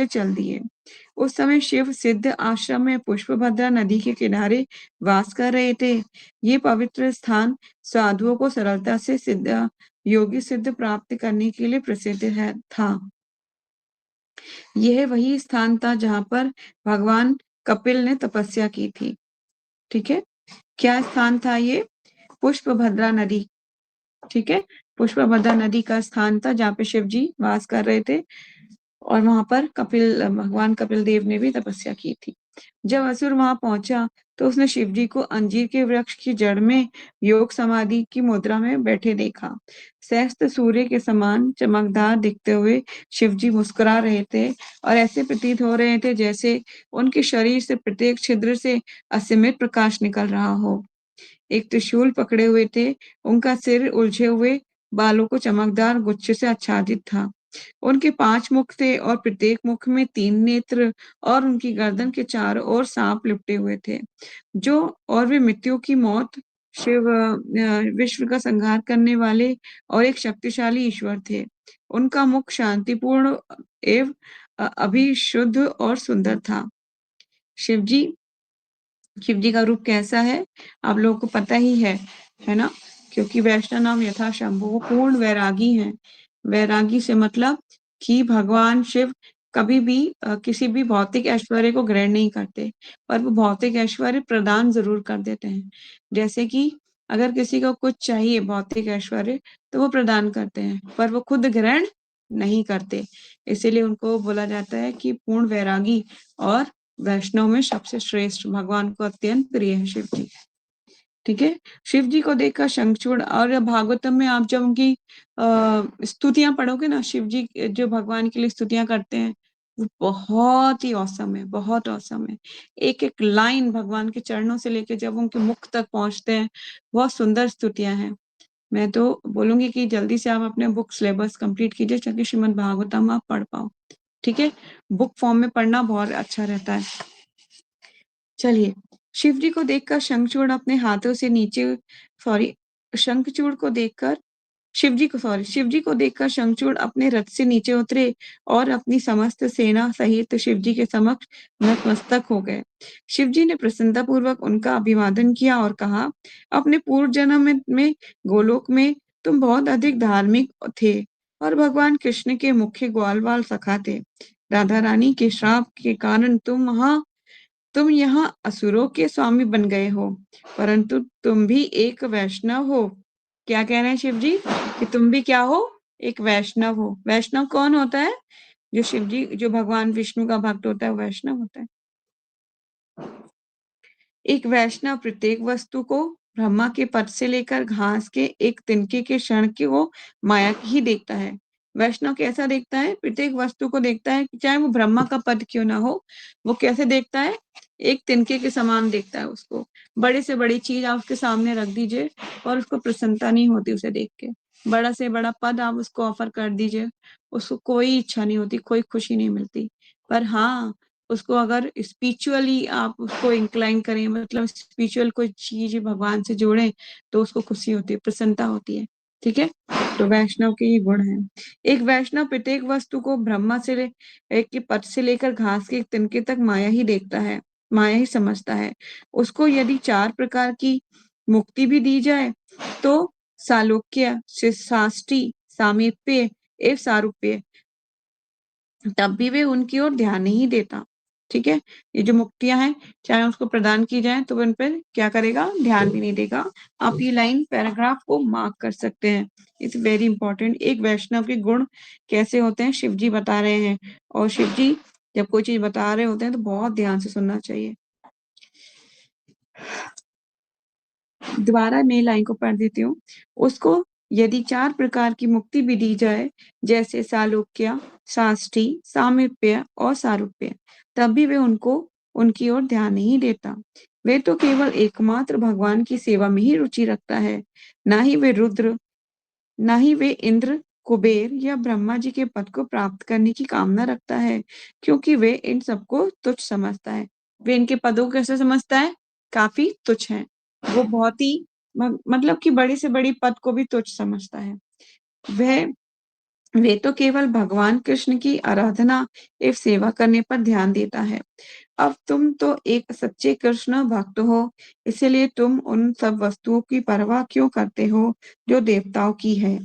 चल दिए। उस समय शिव सिद्ध आश्रम में पुष्पभद्रा नदी के किनारे वास कर रहे थे। ये पवित्र स्थान साधुओं को सरलता से योगी सिद्ध प्राप्त करने के लिए प्रसिद्ध था। यह वही स्थान था जहाँ पर भगवान कपिल ने तपस्या की थी। ठीक है, क्या स्थान था ये? पुष्पभद्रा नदी। ठीक है, पुष्पभद्रा नदी का स्थान था जहाँ पे शिव जी वास कर रहे थे और वहां पर भगवान कपिल देव ने भी तपस्या की थी। जब असुर वहां पहुंचा तो उसने शिवजी को अंजीर के वृक्ष की जड़ में योग समाधि की मुद्रा में बैठे देखा। सहस्त्र सूर्य के समान चमकदार दिखते हुए शिवजी मुस्कुरा रहे थे और ऐसे प्रतीत हो रहे थे जैसे उनके शरीर से प्रत्येक छिद्र से असीमित प्रकाश निकल रहा हो। एक त्रिशूल पकड़े हुए थे, उनका सिर उलझे हुए बालों को चमकदार गुच्छे से आच्छादित था। उनके 5 मुख थे और प्रत्येक मुख में 3 नेत्र और उनकी गर्दन के चारों ओर सांप लिपटे हुए थे। और वे मृत्यु की मौत, विश्व का संहार करने वाले और एक शक्तिशाली ईश्वर थे। उनका मुख शांतिपूर्ण एवं अभिशुद्ध और सुंदर था। शिव जी शिव जी का रूप कैसा है आप लोगों को पता ही है ना? क्योंकि वैष्णव नाम यथा शंभु, वो पूर्ण वैरागी हैं। वैरागी से मतलब कि भगवान शिव कभी भी किसी भी भौतिक ऐश्वर्य को ग्रहण नहीं करते, पर वो भौतिक ऐश्वर्य प्रदान ज़रूर कर देते हैं। जैसे कि अगर किसी को कुछ चाहिए भौतिक ऐश्वर्य, तो वो प्रदान करते हैं, पर वो खुद ग्रहण नहीं करते। इसीलिए उनको बोला जाता है कि पूर्ण वैरागी और वैष्णव में सबसे श्रेष्ठ, भगवान को अत्यंत प्रिय है शिव जी। ठीक है? शिव जी को देखकर शंखचूड़, और भागवतम में आप जब उनकी स्तुतियाँ पढ़ोगे ना, शिव जी जो भगवान के लिए स्तुतियाँ करते हैं, वो बहुत ही ऑसम है, बहुत ऑसम है। एक-एक लाइन भगवान के चरणों से लेके जब उनके मुख तक पहुँचते हैं, बहुत सुंदर स्तुतियाँ हैं। मैं तो बोलूँगी कि जल्दी से आप अपने बुक सिलेबस कंप्लीट कीजिए ताकि श्रीमद् भागवतम आप पढ़ पाओ। ठीक है? बुक फॉर्म में पढ़ना बहुत अच्छा रहता है। चलिए, शिव जी को देखकर शंखचूड़ अपने हाथों से नीचे सॉरी शंखचूड़ को देखकर शिव जी को देखकर शंखचूड़ अपने रथ से नीचे उतरे और अपनी समस्त सेना सहित शिव जी के समक्ष नतमस्तक हो गए। शिव जी ने प्रसन्नतापूर्वक उनका अभिवादन किया और कहा, अपने पूर्व जन्म में गोलोक में तुम बहुत अधिक धार्मिक थे और भगवान कृष्ण के मुख्य ग्वाल सखा थे। राधा रानी के श्राप के कारण तुम यहाँ असुरों के स्वामी बन गए हो, परंतु तुम भी एक वैष्णव हो। क्या कह रहे हैं शिव जी? कि तुम भी क्या हो? एक वैष्णव हो। वैष्णव कौन होता है? जो भगवान विष्णु का भक्त होता है, वो वैष्णव होता है। एक वैष्णव प्रत्येक वस्तु को ब्रह्मा के पद से लेकर घास के एक तिनके के क्षण को माया ही देखता है। वैष्णव कैसा देखता है? प्रत्येक वस्तु को देखता है, चाहे वो ब्रह्मा का पद क्यों ना हो, वो कैसे देखता है? एक तिनके के समान देखता है उसको। बड़े से बड़ी चीज आप उसके सामने रख दीजिए और उसको प्रसन्नता नहीं होती उसे देख के। बड़ा से बड़ा पद आप उसको ऑफर कर दीजिए, उसको कोई इच्छा नहीं होती, कोई खुशी नहीं मिलती। पर हाँ, उसको अगर स्पिरिचुअली आप उसको इंक्लाइन करें, मतलब स्पिरिचुअल कोई चीज भगवान से जोड़ें, तो उसको खुशी होती है, प्रसन्नता होती है। ठीक है? तो वैष्णव के ये गुण हैं। एक वैष्णव प्रत्येक वस्तु को ब्रह्मा से एक के पद से लेकर घास के एक तिनके तक माया ही देखता है, माया ही समझता है। उसको यदि 4 प्रकार की मुक्ति भी दी जाए, तो सालोक्य, साष्टी, सामीप्य एवं सारूप्य, तब भी वे उनकी ओर ध्यान नहीं देता। ठीक है? ये जो मुक्तियाँ हैं, चाहे उसको प्रदान की जाएँ, तो वो उन पर क्या करेगा? ध्यान भी नहीं देगा। आप ये लाइन पैराग्राफ को मार्क कर सकते हैं। It's very important. एक वैष्णव के गुण कैसे होते हैं, शिव जी बता रहे हैं, और शिव जी जब कोई चीज़ बता रहे होते हैं, तो बहुत ध्यान से सुनना चाहिए। दोबारा मैं लाइन को पढ़ देती हूँ। उसको यदि 4 प्रकार की मुक्ति भी दी जाए, जैसे सालोक्य, साष्टी, सामीप्य और सारूप्य, तब भी वे उनकी ओर ध्यान नहीं देता। वे तो केवल एकमात्र भगवान की सेवा में ही रुचि रखता है। ना ही वे इंद्र, कुबेर या ब्रह्मा जी के पद को प्राप्त करने की कामना रखता है, क्योंकि वे इन सबको तुच्छ समझता है। वे इनके पदों को कैसे समझता है? काफ़ी तुच्छ हैं। वो बहुत ही मतलब कि बड़ी से बड़ी पद को भी तुच्छ समझता है। वह वे तो केवल भगवान कृष्ण की आराधना एवं सेवा करने पर ध्यान देता है। अब तुम तो एक सच्चे कृष्ण भक्त हो, इसलिए तुम उन सब वस्तुओं की परवाह क्यों करते हो जो देवताओं की है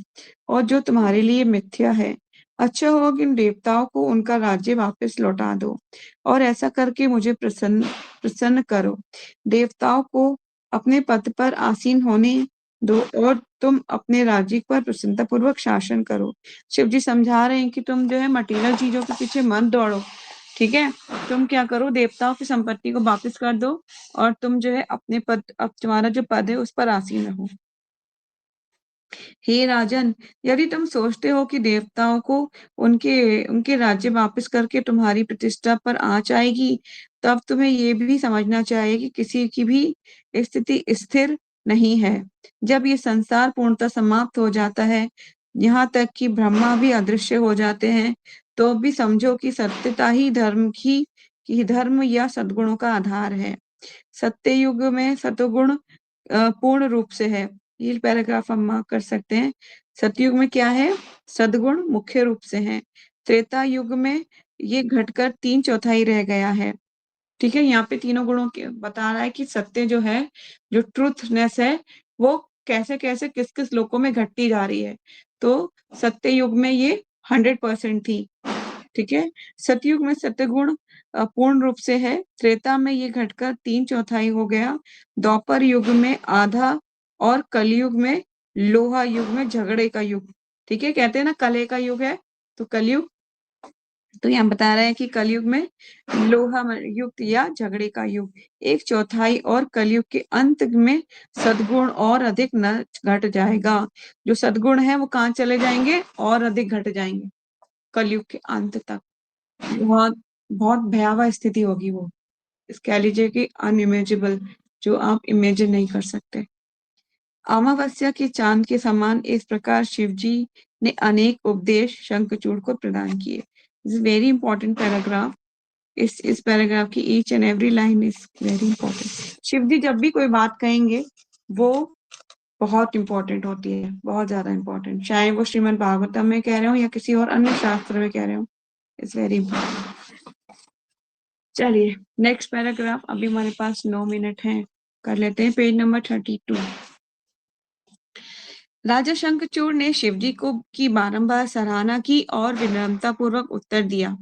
और जो तुम्हारे लिए मिथ्या है? अच्छा होगा कि इन देवताओं को उनका राज्य वापस लौटा दो और ऐसा करके मुझे प्रसन्न करो। देवताओं को अपने पद पर आसीन होने दो और तुम अपने राज्य पर प्रसन्नतापूर्वक शासन करो। शिव जी समझा रहे हैं कि तुम जो है मटेरियल चीजों के पीछे मत दौड़ो। ठीक है? तुम क्या करो, देवताओं की संपत्ति को वापस कर दो और तुम जो है अपने पद, अब तुम्हारा जो पद है उस पर आसीन रहो। हे राजन, यदि तुम सोचते हो कि देवताओं को उनके उनके राज्य वापस करके तुम्हारी प्रतिष्ठा पर आँच आएगी, तब तुम्हें ये भी समझना चाहिए कि किसी की भी स्थिति स्थिर नहीं है। जब ये संसार पूर्णतः समाप्त हो जाता है, यहाँ तक कि ब्रह्मा भी अदृश्य हो जाते हैं, तो भी समझो कि सत्यता ही धर्म या सद्गुणों का आधार है। सत्य युग में सतुगुण पूर्ण रूप से है। ये पैराग्राफ हम मार्क कर सकते हैं। सतयुग में क्या है? सद्गुण मुख्य रूप से है। त्रेता युग में ये घटकर 3/4 रह गया है। ठीक है, यहाँ पे तीनों गुणों के बता रहा है कि सत्य जो है, जो ट्रूथनेस है, वो कैसे-कैसे, किस-किस लोकों में घटती जा रही है। तो सत्य युग में ये 100% थी। ठीक है, सतयुग में सत्वगुण पूर्ण रूप से है। त्रेता में ये घटकर 3/4 हो गया। द्वापर युग में आधा और कलयुग में, लोहा युग में झगड़े का युग। ठीक है, कहते हैं ना कलह का युग है, तो कलयुग। तो यहाँ बता रहा है कि कलयुग में लोहा युग या झगड़े का युग। 1/4 और कलयुग के अंत में सद्गुण और अधिक न घट जाएगा। जो सद्गुण है वो कहाँ चले जाएंगे? और अधिक घट जाएंगे कलयुग के अंत तक। बहुत बहुत भयावह स्थिति होगी वो। कह लीजिए कि अनइमेजिबल, जो आप इमेजिन नहीं कर सकते। अमावस्या के चांद के समान इस प्रकार शिवजी ने अनेक उपदेश शंखचूड़ को प्रदान किए। This very important paragraph. इस पैराग्राफ की each and every line is very important. Shiv ji जब भी कोई बात कहेंगे वो बहुत इंपॉर्टेंट होती है, बहुत ज्यादा इंपॉर्टेंट, चाहे वो श्रीमद् भागवतम में कह रहे हो या किसी और अन्य शास्त्र में कह रहे हो। It's very important. चलिए नेक्स्ट पैराग्राफ, अभी हमारे पास 9 मिनट हैं, कर लेते हैं। Page number 32। राजा शंखचूड़ ने शिवजी को की बारंबार सराहना की और विनम्रता पूर्वक उत्तर दिया।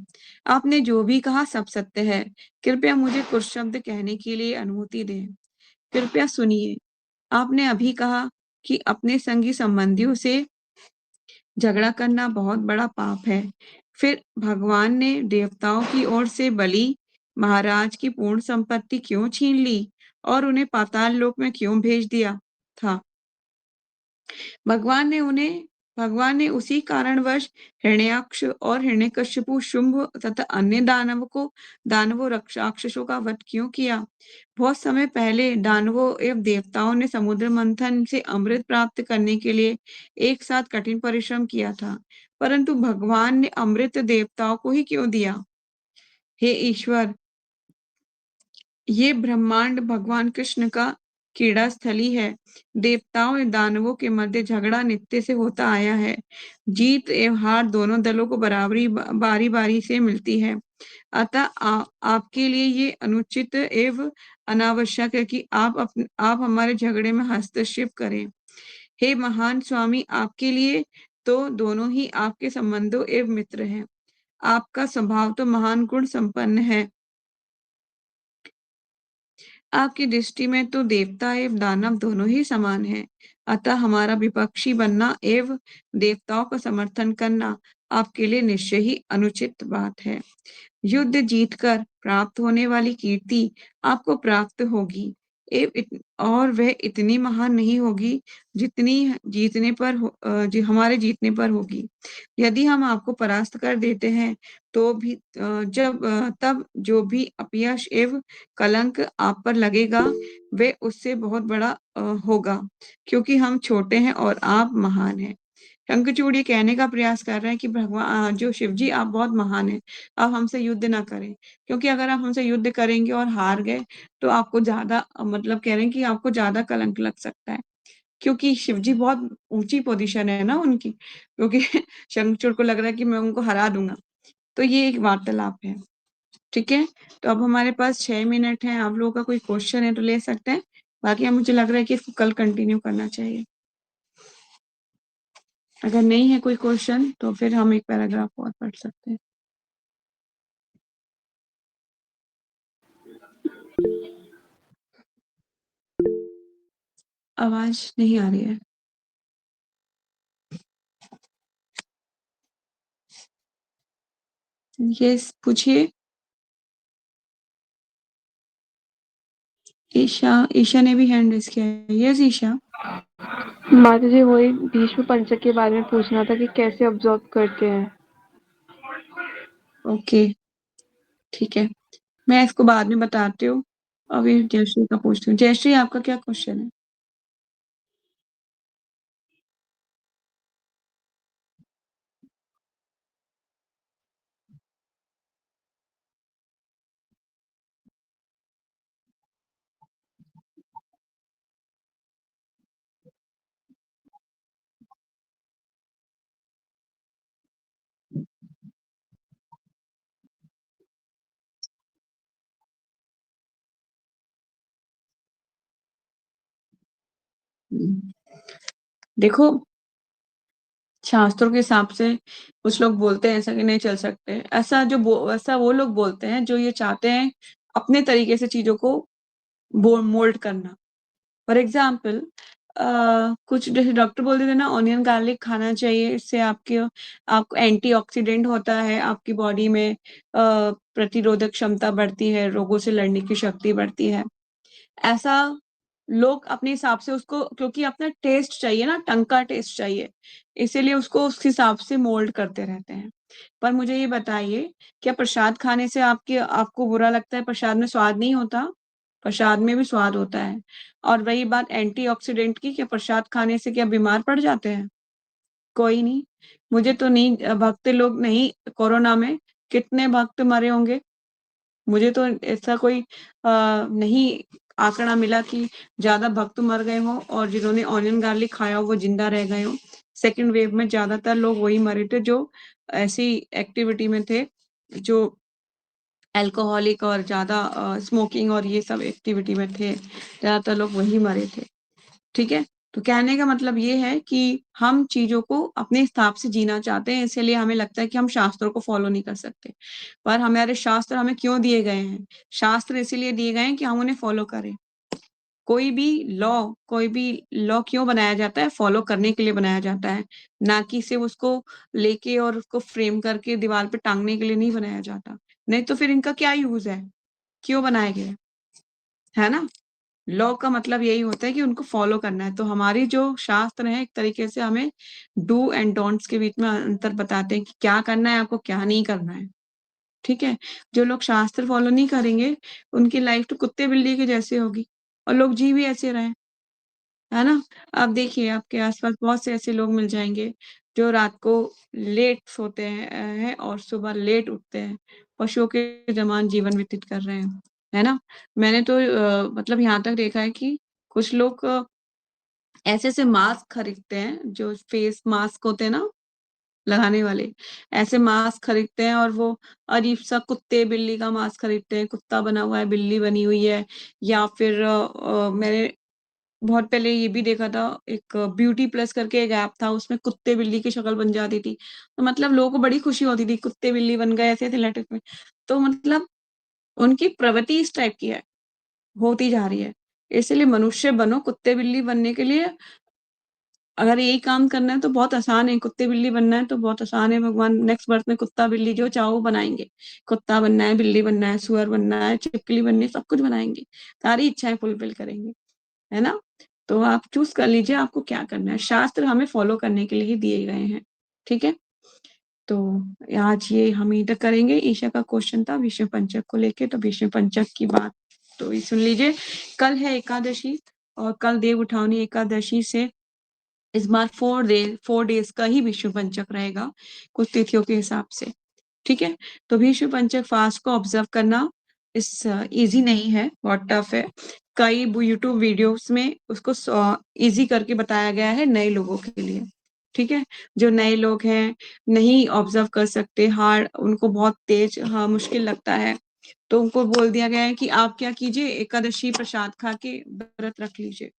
आपने जो भी कहा सब सत्य है। कृपया मुझे कुछ शब्द कहने के लिए अनुमति दें। कृपया सुनिए। आपने अभी कहा कि अपने संगी संबंधियों से झगड़ा करना बहुत बड़ा पाप है। फिर भगवान ने देवताओं की ओर से बलि महाराज की पूर्ण संपत्ति क्यों छीन ली और उन्हें पाताल लोक में क्यों भेज दिया था? भगवान ने उसी कारणवश हिरण्याक्ष और हिरण्यकश्यपु, शुंभ तथा अन्य दानवों राक्षसों का वध क्यों किया? बहुत समय पहले दानवों एवं देवताओं ने समुद्र मंथन से अमृत प्राप्त करने के लिए एक साथ कठिन परिश्रम किया था, परंतु भगवान ने अमृत देवताओं को ही क्यों दिया? हे ईश्वर, ये ब्रह्मांड भगवान कृष्ण का क्रीड़ा स्थली है। देवताओं एवं दानवों के मध्य झगड़ा नित्य से होता आया है। जीत एवं हार दोनों दलों को बारी बारी से मिलती है। अतः आपके लिए ये अनुचित एवं अनावश्यक है कि आप हमारे झगड़े में हस्तक्षेप करें। हे महान स्वामी, आपके लिए तो दोनों ही आपके संबंधों एवं मित्र हैं। आपका स्वभाव तो महान गुण संपन्न है। आपकी दृष्टि में तो देवता एवं दानव दोनों ही समान हैं। अतः हमारा विपक्षी बनना एवं देवताओं का समर्थन करना आपके लिए निश्चय ही अनुचित बात है। युद्ध जीतकर प्राप्त होने वाली कीर्ति आपको प्राप्त होगी और वह इतनी महान नहीं होगी जितनी हमारे जीतने पर होगी। यदि हम आपको परास्त कर देते हैं तो भी तब जो भी अपयश एवं कलंक आप पर लगेगा वे उससे बहुत बड़ा होगा, क्योंकि हम छोटे हैं और आप महान हैं। शंखचूड़ ये कहने का प्रयास कर रहे हैं कि भगवान जो शिव जी आप बहुत महान हैं, आप हमसे युद्ध ना करें, क्योंकि अगर आप हमसे युद्ध करेंगे और हार गए तो आपको ज्यादा मतलब कह रहे हैं कि आपको ज्यादा कलंक लग सकता है, क्योंकि शिव जी बहुत ऊंची पोजीशन है ना उनकी, क्योंकि शंखचूड़ को लग रहा है कि मैं उनको हरा दूंगा। तो ये एक वार्तालाप है। ठीक है, तो अब हमारे पास 6 मिनट है। आप लोगों का कोई क्वेश्चन है तो ले सकते हैं, बाकी अब मुझे लग रहा है कि इसको कल कंटिन्यू करना चाहिए। अगर नहीं है कोई क्वेश्चन तो फिर हम एक पैराग्राफ और पढ़ सकते हैं। आवाज नहीं आ रही है। यस, पूछिए। ईशा ने भी हैंड रेज किया है। यस ईशा। माता जी, वही भीष्म पंचक के बारे में पूछना था कि कैसे ऑब्जर्व करते हैं। ओके, ठीक है, मैं इसको बाद में बताती हूँ। अभी जयश्री का पूछती हूँ। जयश्री, आपका क्या क्वेश्चन है? देखो, शास्त्रों के हिसाब से कुछ लोग बोलते हैं ऐसा कि नहीं चल सकते। ऐसा वो लोग बोलते हैं जो ये चाहते हैं अपने तरीके से चीज़ों को मोल्ड करना। फॉर एग्ज़ाम्पल कुछ जैसे डॉक्टर बोल देते हैं ना ऑनियन गार्लिक खाना चाहिए, इससे आपको एंटीऑक्सीडेंट होता है, आपकी बॉडी में प्रतिरोधक क्षमता बढ़ती है, रोगों से लड़ने की शक्ति बढ़ती है। ऐसा लोग अपने हिसाब से उसको क्योंकि अपना टेस्ट चाहिए ना, टंग का टेस्ट चाहिए, इसीलिए उसको उस हिसाब से मोल्ड करते रहते हैं। पर मुझे ये बताइए, क्या प्रसाद खाने से आपको बुरा लगता है, प्रसाद में स्वाद नहीं होता? प्रसाद में भी स्वाद होता है। और रही बात एंटीऑक्सीडेंट की, क्या प्रसाद खाने से क्या बीमार पड़ जाते हैं? कोई नहीं। मुझे तो नहीं भक्त लोग नहीं कोरोना में कितने भक्त मरे होंगे? मुझे तो ऐसा कोई नहीं आंकड़ा मिला कि ज़्यादा भक्त मर गए हों और जिन्होंने ऑनियन गार्लिक खाया हो वो ज़िंदा रह गए हों। सेकंड वेव में ज़्यादातर लोग वही मरे थे जो ऐसी एक्टिविटी में थे, जो अल्कोहलिक और ज़्यादा स्मोकिंग और ये सब एक्टिविटी में थे। ज़्यादातर लोग वही मरे थे। ठीक है? तो कहने का मतलब ये है कि हम चीज़ों को अपने हिसाब से जीना चाहते हैं, इसीलिए हमें लगता है कि हम शास्त्रों को फ़ॉलो नहीं कर सकते। पर हमारे शास्त्र हमें क्यों दिए गए हैं? शास्त्र इसीलिए दिए गए हैं कि हम उन्हें फ़ॉलो करें। कोई भी लॉ क्यों बनाया जाता है? फ़ॉलो करने के लिए बनाया जाता है, ना कि सिर्फ़ उसको लेके और उसको फ्रेम करके दीवार पे टाँगने के लिए नहीं बनाया जाता। नहीं तो फिर इनका क्या यूज़ है? क्यों बनाए गए? है ना? लॉ का मतलब यही होता है कि उनको फ़ॉलो करना है। तो हमारी जो शास्त्र हैं एक तरीके से हमें डू एंड डोंट्स के बीच में अंतर बताते हैं कि क्या करना है, आपको क्या नहीं करना है। ठीक है? जो लोग शास्त्र फ़ॉलो नहीं करेंगे, उनकी लाइफ़ तो कुत्ते-बिल्ली के जैसी होगी और लोग जी भी ऐसे रहे हैं। है ना? आप देखिए आपके आस-पास बहुत से ऐसे लोग मिल जाएँगे, जो रात को लेट सोते हैं और सुबह लेट उठते हैं, पशुओं के समान जीवन व्यतीत कर रहे हैं। है ना? मैंने तो मतलब यहाँ तक देखा है कि कुछ लोग ऐसे-ऐसे मास्क खरीदते हैं, जो फेस मास्क होते हैं ना, लगाने वाले, ऐसे मास्क खरीदते हैं और वो अजीब-सा कुत्ते-बिल्ली का मास्क खरीदते हैं, कुत्ता बना हुआ है, बिल्ली बनी हुई है या फिर मैंने बहुत पहले ये भी देखा था, एक ब्यूटी प्लस करके एक ऐप था, उसमें कुत्ते-बिल्ली की शक्ल बन जाती थी। तो मतलब लोगों को बड़ी खुशी होती थी, कुत्ते-बिल्ली बन गए, ऐसे-ऐसे लटक में। तो मतलब उनकी प्रवृत्ति इस टाइप की है, होती जा रही है। इसलिए मनुष्य बनो, कुत्ते-बिल्ली बनने के लिए अगर यही काम करना है तो बहुत आसान है, कुत्ते-बिल्ली बनना है तो बहुत आसान है, भगवान नेक्स्ट बर्थ में कुत्ता-बिल्ली जो चाहो वो बनाएँगे। कुत्ता बनना है, बिल्ली बनना है, सुअर बनना है, छिपकली बननी है, सब कुछ बनाएँगे। सारी इच्छाएँ फुलफिल करेंगे। है ना? तो आप चूज़ कर लीजिए आपको क्या करना है। शास्त्र हमें फ़ॉलो करने के लिए ही दिए गए हैं। ठीक है? तो आज ये हम इधर करेंगे। ईशा का क्वेश्चन था विष्णु पंचक को लेके, तो विष्णु पंचक की बात तो ये सुन लीजिए। कल है एकादशी और कल देव उठावनी एकादशी से इस बार 4 डेज़ का ही विष्णु पंचक रहेगा, कुछ तिथियों के हिसाब से। ठीक है? तो विष्णु पंचक फास्ट को ऑब्ज़र्व करना ईज़ी नहीं है, बहुत टफ है। कई वो यूट्यूब वीडियोज़ में उसको ईज़ी करके बताया गया है नए लोगों के लिए। ठीक है? जो नए लोग हैं, नहीं ऑब्ज़र्व कर सकते, हार्ड उनको बहुत तेज़ मुश्किल लगता है, तो उनको बोल दिया गया है कि आप क्या कीजिए एकादशी प्रसाद खा के व्रत रख लीजिए।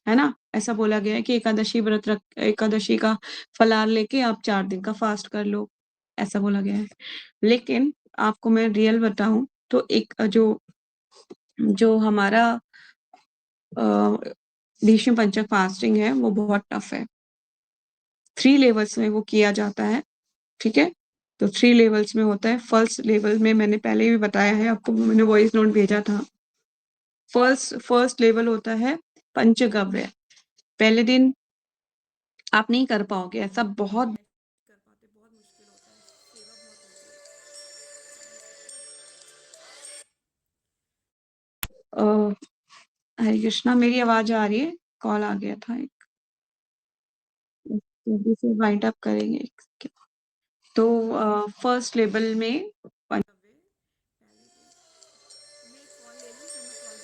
है ना? ऐसा बोला गया है कि एकादशी का फलाहार लेके आप 4 दिन का फास्ट कर लो, ऐसा बोला गया है। लेकिन आपको मैं रियल बताऊँ तो एक जो जो हमारा अ, भीष्म पंचक फास्टिंग है वो बहुत टफ है। 3 लेवल्स में वो किया जाता है, ठीक है? तो 3 लेवल्स में होता है। फर्स्ट लेवल में मैंने पहले भी बताया है आपको, मैंने वॉइस नोट भेजा था। फर्स्ट लेवल होता है पंचगव्य। पहले दिन आप नहीं कर पाओगे, ऐसा बहुत कर पाते, बहुत मुश्किल होता है, सेवा बहुत होती है। हरे कृष्णा, मेरी आवाज़ आ रही है? कॉल आ गया था एक, जल्दी से वाइंड अप करेंगे एक सेकंड। तो फर्स्ट लेवल में पंचगव्य पहले दिन मैं कॉल ले लूँ, फिर मैं कॉल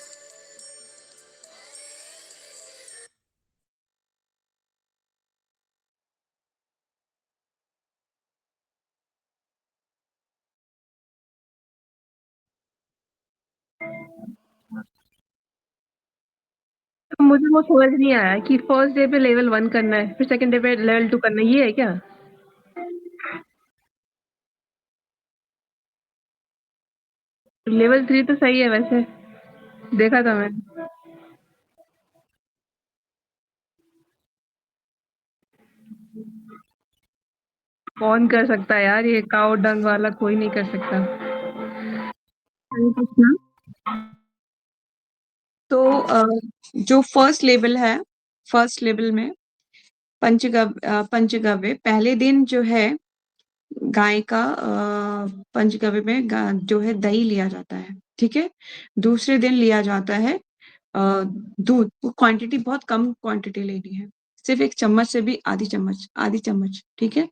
मुझे वो समझ नहीं आया कि फर्स्ट डे पे लेवल 1 करना है, फिर सेकंड डे पे लेवल 2 करना है, ये है क्या? लेवल 3 तो सही है वैसे, देखा था मैंने। कौन कर सकता है यार, ये काऊ डंग वाला कोई नहीं कर सकता। हरे कृष्णा। तो जो फर्स्ट लेवल है, फर्स्ट लेवल में पंचगव्य पहले दिन जो है गाय का पंचगव्य में जो है दही लिया जाता है, ठीक है। दूसरे दिन लिया जाता है दूध। वो क्वांटिटी बहुत कम क्वांटिटी लेनी है, सिर्फ एक चम्मच से भी आधी चम्मच, ठीक है।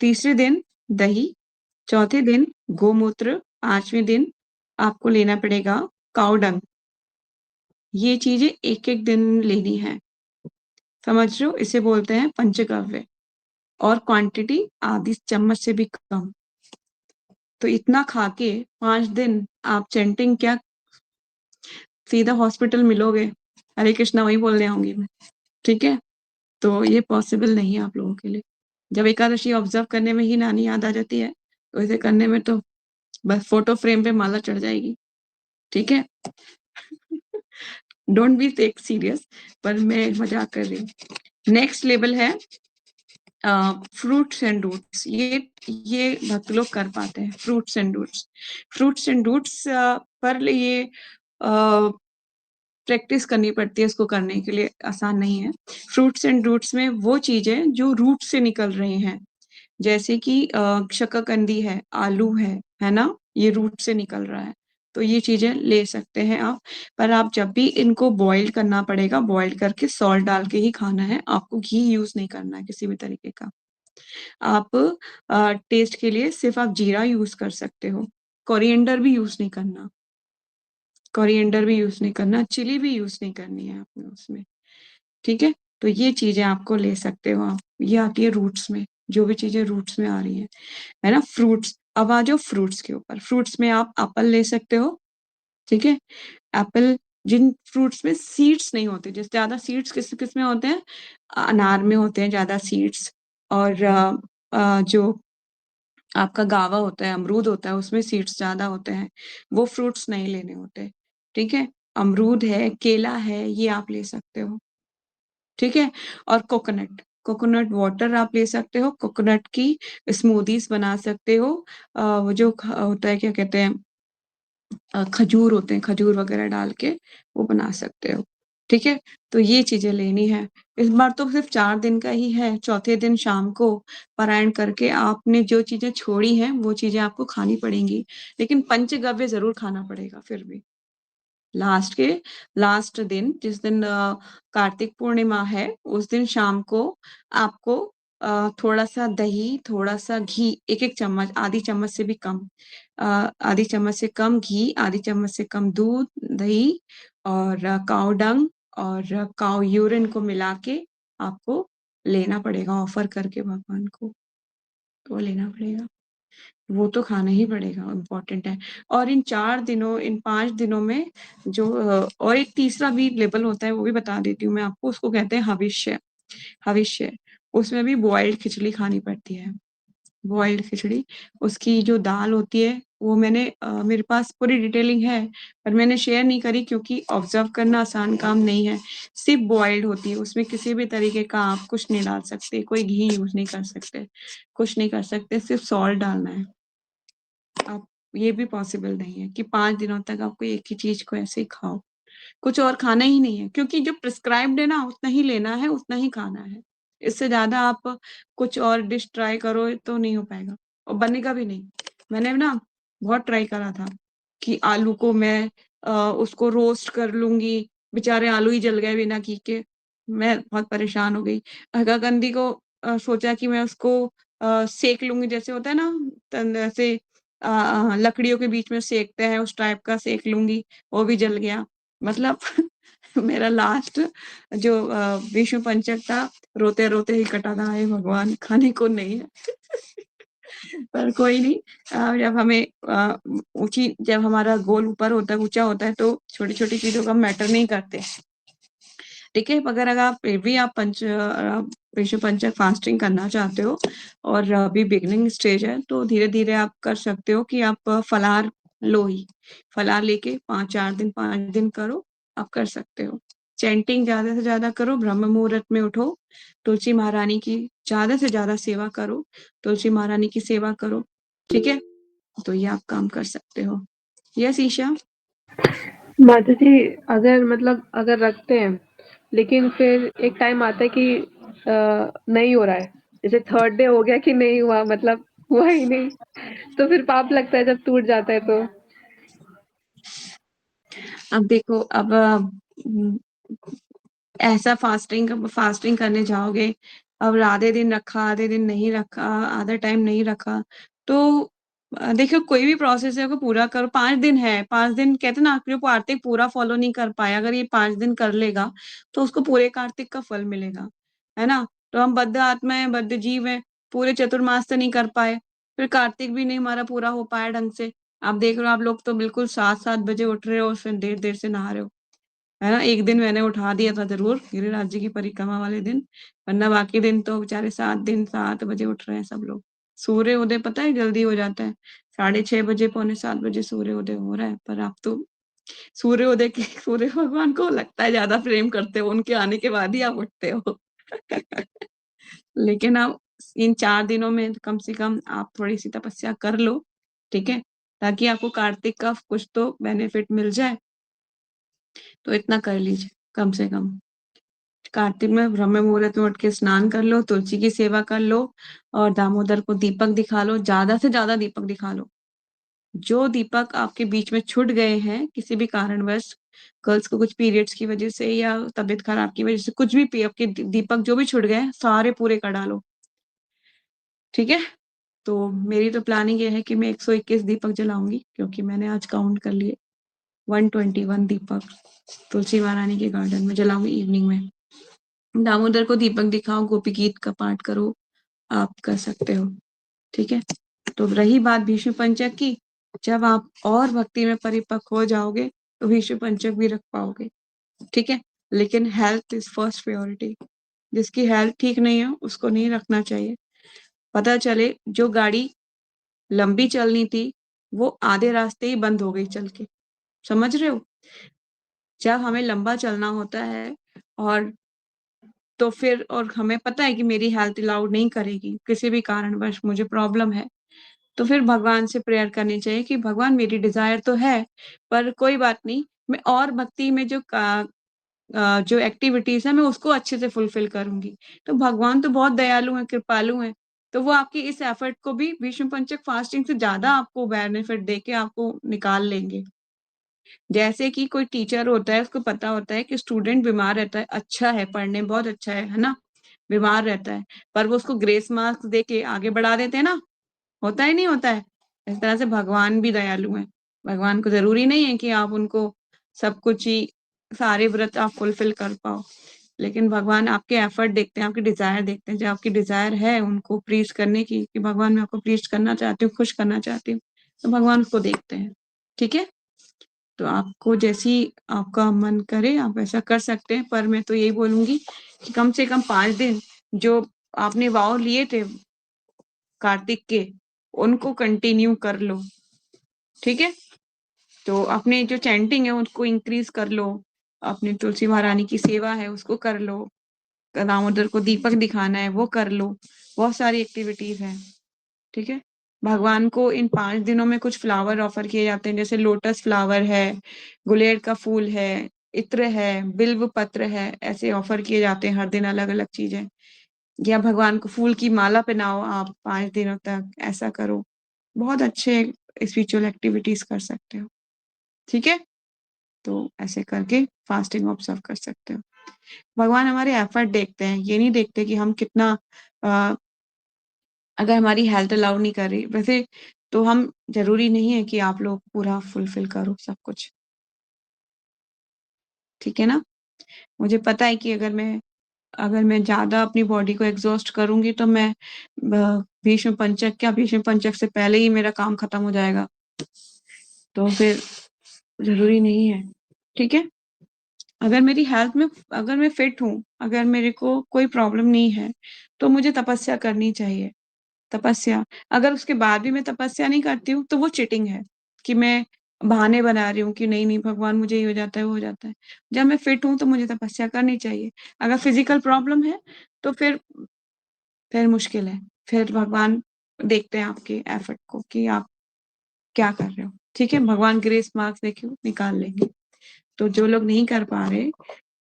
तीसरे दिन दही, चौथे दिन गोमूत्र, पांचवें दिन आपको लेना पड़ेगा काऊ डंग। ये चीजें एक एक दिन लेनी है, समझ रहे हो? इसे बोलते हैं पंचगव्य, और क्वांटिटी आधी चम्मच से भी कम। तो इतना खा के 5 दिन आप चैंटिंग क्या, सीधा हॉस्पिटल मिलोगे, हरे कृष्णा वही बोलने आऊंगी मैं, ठीक है। तो ये पॉसिबल नहीं है आप लोगों के लिए। जब एकादशी ऑब्जर्व करने में ही नानी याद आ जाती है, तो इसे करने में तो बस फोटो फ्रेम पे माला चढ़ जाएगी, ठीक है। डोंट बी टेक सीरियस, पर मैं मजाक कर रही हूँ। नेक्स्ट लेवल है फ्रूट्स एंड रूट्स। ये भक्त लोग कर पाते हैं, fruits and roots. Fruits and roots पर ये प्रैक्टिस करनी पड़ती है, इसको करने के लिए आसान नहीं है। फ्रूट्स एंड रूट्स में वो चीजें जो रूट से निकल रही हैं, जैसे कि शकरकंदी है, आलू है ना, ये रूट से निकल रहा है, तो ये चीजें ले सकते हैं आप। पर आप जब भी इनको बॉईल करना पड़ेगा, बॉईल करके सॉल्ट डाल के ही खाना है आपको, घी यूज नहीं करना है किसी भी तरीके का। आप टेस्ट के लिए सिर्फ आप जीरा यूज कर सकते हो, कोरिएंडर भी यूज नहीं करना, कोरिएंडर भी यूज नहीं करना, चिली भी यूज नहीं करनी है आपने उसमें, ठीक है। तो ये चीजें आपको ले सकते हो आप, ये आती है रूट्स में, जो भी चीजें रूट्स में आ रही है ना। फ्रूट्स, अब आ जाओ फ्रूट्स के ऊपर। फ्रूट्स में आप एप्पल ले सकते हो, ठीक है। एप्पल, जिन फ्रूट्स में सीड्स नहीं होते, जैसे ज्यादा सीड्स किस में होते हैं, अनार में होते हैं ज्यादा सीड्स, और जो आपका गावा होता है, अमरूद होता है, उसमें सीड्स ज्यादा होते हैं, वो फ्रूट्स नहीं लेने होते, ठीक है। अमरूद है, केला है, ये आप ले सकते हो, ठीक है। और कोकोनट, कोकोनट वाटर आप ले सकते हो, कोकोनट की स्मूदीज बना सकते हो। वो जो होता है, क्या कहते हैं, खजूर होते हैं, खजूर वगैरह डाल के वो बना सकते हो, ठीक है। तो ये चीजें लेनी है। इस बार तो सिर्फ 4 दिन का ही है, चौथे दिन शाम को पारायण करके आपने जो चीजें छोड़ी हैं वो चीजें आपको खानी पड़ेंगी, लेकिन पंचगव्य जरूर खाना पड़ेगा फिर भी। लास्ट दिन, जिस दिन कार्तिक पूर्णिमा है, उस दिन शाम को आपको थोड़ा सा दही, थोड़ा सा घी, एक एक चम्मच, आधी चम्मच से भी कम, आधी चम्मच से कम घी, आधी चम्मच से कम दूध, दही, और काऊ डंग और काऊ यूरिन को मिला के आपको लेना पड़ेगा, ऑफर करके भगवान को, तो लेना पड़ेगा, वो तो खाना ही पड़ेगा, इम्पोर्टेंट है। और इन 4 दिनों, इन 5 दिनों में जो और एक तीसरा भी लेवल होता है, वो भी बता देती हूँ मैं आपको, उसको कहते हैं हविष्य। हविष्य, उसमें भी बॉइल्ड खिचड़ी खानी पड़ती है, बॉइल्ड खिचड़ी। उसकी जो दाल होती है, वो मेरे पास पूरी डिटेलिंग है, पर मैंने शेयर नहीं करी क्योंकि ऑब्जर्व करना आसान काम नहीं है। सिर्फ बॉइल्ड होती है, उसमें किसी भी तरीके का आप कुछ नहीं डाल सकते, कोई घी यूज नहीं कर सकते, कुछ नहीं कर सकते, सिर्फ सॉल्ट डालना है। आप, ये भी पॉसिबल नहीं है कि 5 दिनों तक आपको एक ही चीज को ऐसे ही खाओ, कुछ और खाना ही नहीं है, क्योंकि जो प्रिस्क्राइब्ड है ना, उतना ही लेना है, उतना ही खाना है। इससे ज्यादा आप कुछ और डिश ट्राई करो तो नहीं हो पाएगा, और बनेगा भी नहीं। मैंने ना बहुत ट्राई करा था कि आलू को मैं उसको रोस्ट कर लूंगी, बेचारे आलू ही जल गए बिना घी के, मैं बहुत परेशान हो गई। शकरकंदी को सोचा कि मैं उसको सेक लूंगी, जैसे होता है ना, ऐसे लकड़ियों के बीच में सेकते हैं, उस टाइप का सेक लूंगी, वो भी जल गया। मतलब मेरा लास्ट जो विष्णु पंचक था, रोते रोते ही कटा था, हे भगवान, खाने को नहीं है। पर कोई नहीं, जब हमें जब हमारा गोल ऊपर होता है, ऊंचा होता है, तो छोटी छोटी चीजों का मैटर नहीं करते। ठीक है। अगर आप फिर भी आप विष्णु पंचक फास्टिंग करना चाहते हो और अभी बिगिनिंग स्टेज है, तो धीरे-धीरे आप कर सकते हो कि आप फलाहार लो ही। फलाहार लेके 5 दिन करो, आप कर सकते हो। चैंटिंग ज़्यादा से ज़्यादा करो, ब्रह्म मुहूर्त में उठो, तुलसी महारानी की ज़्यादा से ज़्यादा सेवा करो, तुलसी महारानी की सेवा करो, ठीक है? तो ये आप काम कर सकते हो। यस ईशा? माता जी, अगर मतलब अगर रखते हैं, लेकिन फिर एक टाइम आता है कि नहीं हो रहा है, जैसे थर्ड डे हो गया कि नहीं हुआ, मतलब हुआ ही नहीं, तो फिर पाप लगता है जब टूट जाता है तो। अब देखो, अब ऐसा फास्टिंग करने जाओगे, अब आधे दिन रखा, आधे दिन नहीं रखा, आधा टाइम नहीं रखा, तो देखिए कोई भी प्रोसेस है, वो पूरा करो। 5 दिन है, 5 दिन कहते हैं ना, जो कार्तिक पूरा फॉलो नहीं कर पाया, अगर ये 5 दिन कर लेगा, तो उसको पूरे कार्तिक का फल मिलेगा, है ना? तो हम बद्ध आत्मा हैं, बद्ध जीव हैं, पूरे चतुर्मास तो नहीं कर पाए, फिर कार्तिक भी नहीं हमारा पूरा हो पाया ढंग से। आप देख रहे हो, आप लोग तो बिल्कुल 7-7 बजे उठ रहे हो, फिर देर-देर से नहा रहे हो, है ना? एक दिन मैंने उठा दिया था ज़रूर, गिरिराज जी की परिक्रमा वाले दिन, वरना बाकी दिन तो बेचारे 7 दिन 7 बजे उठ रहे हैं सब लोग। सूर्योदय पता है जल्दी हो जाता है, 6:30 बजे, पौने 7 बजे सूर्योदय हो रहा है, पर आप तो सूर्योदय के सूर्य भगवान को लगता है ज़्यादा प्रेम करते हो, उनके आने के बाद ही आप उठते हो। लेकिन आप इन 4 दिनों में कम से कम आप थोड़ी-सी तपस्या कर लो, ठीक है? ताकि आपको कार्तिक का कुछ तो बेनिफिट मिल जाए, तो इतना कर लीजिए कम से कम। कार्तिक में ब्रह्म मुहूर्त में उठ के स्नान कर लो, तुलसी की सेवा कर लो और दामोदर को दीपक दिखा लो, ज़्यादा से ज़्यादा दीपक दिखा लो। जो दीपक आपके बीच में छूट गए हैं किसी भी कारणवश, गर्ल्स को कुछ पीरियड्स की वजह से या तबीयत खराब की वजह से, कुछ भी आपके दीपक जो भी छूट गए हैं, सारे पूरे कर डालो, ठीक है? तो मेरी तो प्लानिंग ये है कि मैं 121 दीपक जलाऊँगी, क्योंकि मैंने आज काउंट कर लिए। 121 दीपक तुलसी महारानी के गार्डन में जलाऊँगी इवनिंग में। दामोदर को दीपक दिखाओ, गोपी गीत का पाठ करो, आप कर सकते हो, ठीक है? तो रही बात भीष्म पंचक की, जब आप और भक्ति में परिपक्व हो जाओगे, तो भीष्म पंचक भी रख पाओगे, ठीक है? लेकिन हेल्थ इज़ फर्स्ट प्रायोरिटी। जिसकी हेल्थ ठीक नहीं है, उसको नहीं रखना चाहिए। पता चले जो गाड़ी लंबी चलनी थी, वो आधे रास्ते ही बंद हो गई चल के, समझ रहे हो? जब हमें लंबा चलना होता है और तो फिर, और हमें पता है कि मेरी हेल्थ अलाउड नहीं करेगी, किसी भी कारणवश मुझे प्रॉब्लम है, तो फिर भगवान से प्रेयर करनी चाहिए कि भगवान मेरी डिज़ायर तो है, पर कोई बात नहीं, मैं और भक्ति में जो एक्टिविटीज़ हैं, मैं उसको अच्छे से फुलफ़िल करूँगी। तो भगवान तो बहुत दयालु हैं, कृपालु हैं, तो वो आपकी इस एफ़र्ट को भी भीष्म पंचक फास्टिंग से ज़्यादा आपको बेनिफिट देके आपको निकाल लेंगे। जैसे कि कोई टीचर होता है, उसको पता होता है कि स्टूडेंट बीमार रहता है, अच्छा है, पढ़ने में बहुत अच्छा है ना? बीमार रहता है, पर वो उसको ग्रेस मार्क्स देके आगे बढ़ा देते हैं ना? होता है, नहीं होता है? इस तरह से भगवान भी दयालु हैं। भगवान को ज़रूरी नहीं है कि आप उनको सब कुछ ही, सारे व्रत आप फुलफ़िल कर पाओ। लेकिन भगवान आपके एफ़र्ट देखते हैं, आपकी डिज़ायर देखते हैं। जो आपकी डिज़ायर है उनको प्लीज़ करने की, कि भगवान मैं आपको प्लीज़ करना चाहती हूँ, खुश करना चाहती हूँ, तो भगवान उसको देखते हैं। ठीक है? तो आपको जैसी आपका मन करे आप वैसा कर सकते हैं, पर मैं तो यही बोलूँगी कि कम से कम 5 दिन जो आपने वॉव लिए थे कार्तिक के, उनको कंटिन्यू कर लो, ठीक है? तो अपने जो चैंटिंग है उसको इंक्रीज़ कर लो, अपनी तुलसी महारानी की सेवा है उसको कर लो, दामोदर को दीपक दिखाना है वो कर लो, बहुत सारी एक्टिविटीज़ हैं, ठीक है? भगवान को इन 5 दिनों में कुछ फ्लावर ऑफ़र किए जाते हैं, जैसे लोटस फ्लावर है, गुलेर का फूल है, इत्र है, बिल्व पत्र है, ऐसे ऑफ़र किए जाते हैं हर दिन अलग-अलग चीज़ें। या भगवान को फूल की माला पहनाओ आप 5 दिनों तक, ऐसा करो। बहुत अच्छे स्पिरिचुअल एक्टिविटीज़ कर सकते हो, ठीक है? तो ऐसे करके फास्टिंग ऑब्ज़र्व कर सकते हो। भगवान हमारे एफ़र्ट देखते हैं, ये नहीं देखते कि हम कितना अ, अगर हमारी हेल्थ अलाउ नहीं कर रही, वैसे तो हम ज़रूरी नहीं है कि आप लोग पूरा फुलफ़िल करो सब कुछ, ठीक है ना? मुझे पता है कि अगर मैं ज़्यादा अपनी बॉडी को एग्ज़ॉस्ट करूँगी तो मैं भीष्म पंचक से पहले ही मेरा काम खत्म हो जाएगा। तो फिर ज़रूरी नहीं है, ठीक है? अगर मेरी हेल्थ में, अगर मैं फिट हूँ, अगर मेरे को कोई प्रॉब्लम नहीं है, तो मुझे तपस्या करनी चाहिए। तपस्या, अगर उसके बाद भी मैं तपस्या नहीं करती हूँ, तो वो चीटिंग है, कि मैं बहाने बना रही हूँ कि नहीं-नहीं भगवान मुझे ये हो जाता है, वो हो जाता है। जब मैं फिट हूँ, तो मुझे तपस्या करनी चाहिए। अगर फिज़िकल प्रॉब्लम है, तो फिर मुश्किल है। फिर भगवान देखते हैं आपके एफर्ट को कि आप क्या कर रहे हो, ठीक है? भगवान ग्रेस मार्क्स देके निकाल लेंगे। तो जो लोग नहीं कर पा रहे,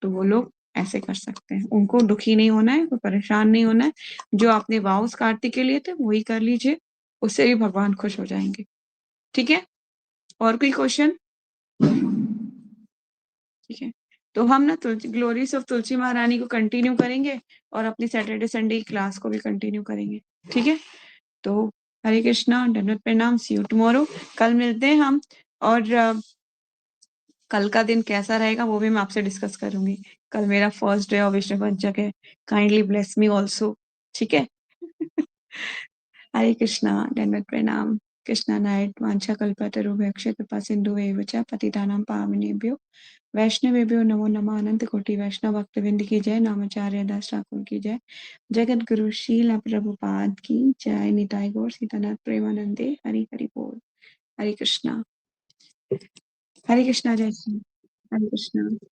तो वो लोग ऐसे कर सकते हैं। उनको दुखी नहीं होना है, कोई परेशान नहीं होना है। जो आपने वाउस कार्तिक के लिए थे, वही कर लीजिए, उससे भी भगवान खुश हो जाएँगे। ठीक है? और कोई क्वेश्चन? ठीक है। तो हम ना तुलसी ग्लोरीज ऑफ तुलसी महारानी को कंटिन्यू करेंगे और अपनी सैटरडे संडे की क्लास को भी कंटिन्यू करेंगे। ठीक है? तो हरे कृष्णा, दंडवत प्रणाम, सी यू टुमारो। कल मिलते हैं हम, और कल का दिन कैसा रहेगा वो भी मैं आपसे डिस्कस करूंगी। कल मेरा फर्स्ट डे ऑफ विष्णु पंचक है, काइंडली ब्लेस मी ऑल्सो। ठीक है? हरे कृष्णा, दंडवत प्रणाम। कृष्णा नायट वांछा कल्पतरुभ्यश्च कृपा सिंधुएव च पतितानां पावनेभ्यो वैष्णवेभ्यो नमो नमः। अनंत कोटि वैष्णव भक्तवृंद की जय। नामाचार्य दास ठाकुर की जय। जगत गुरु शील प्रभुपाद की जय। निताई गौर सीतानाथ प्रेमानंदे। हरि हरि बोल। हरे कृष्णा। हरे कृष्णा जय श्री। हरे कृष्णा।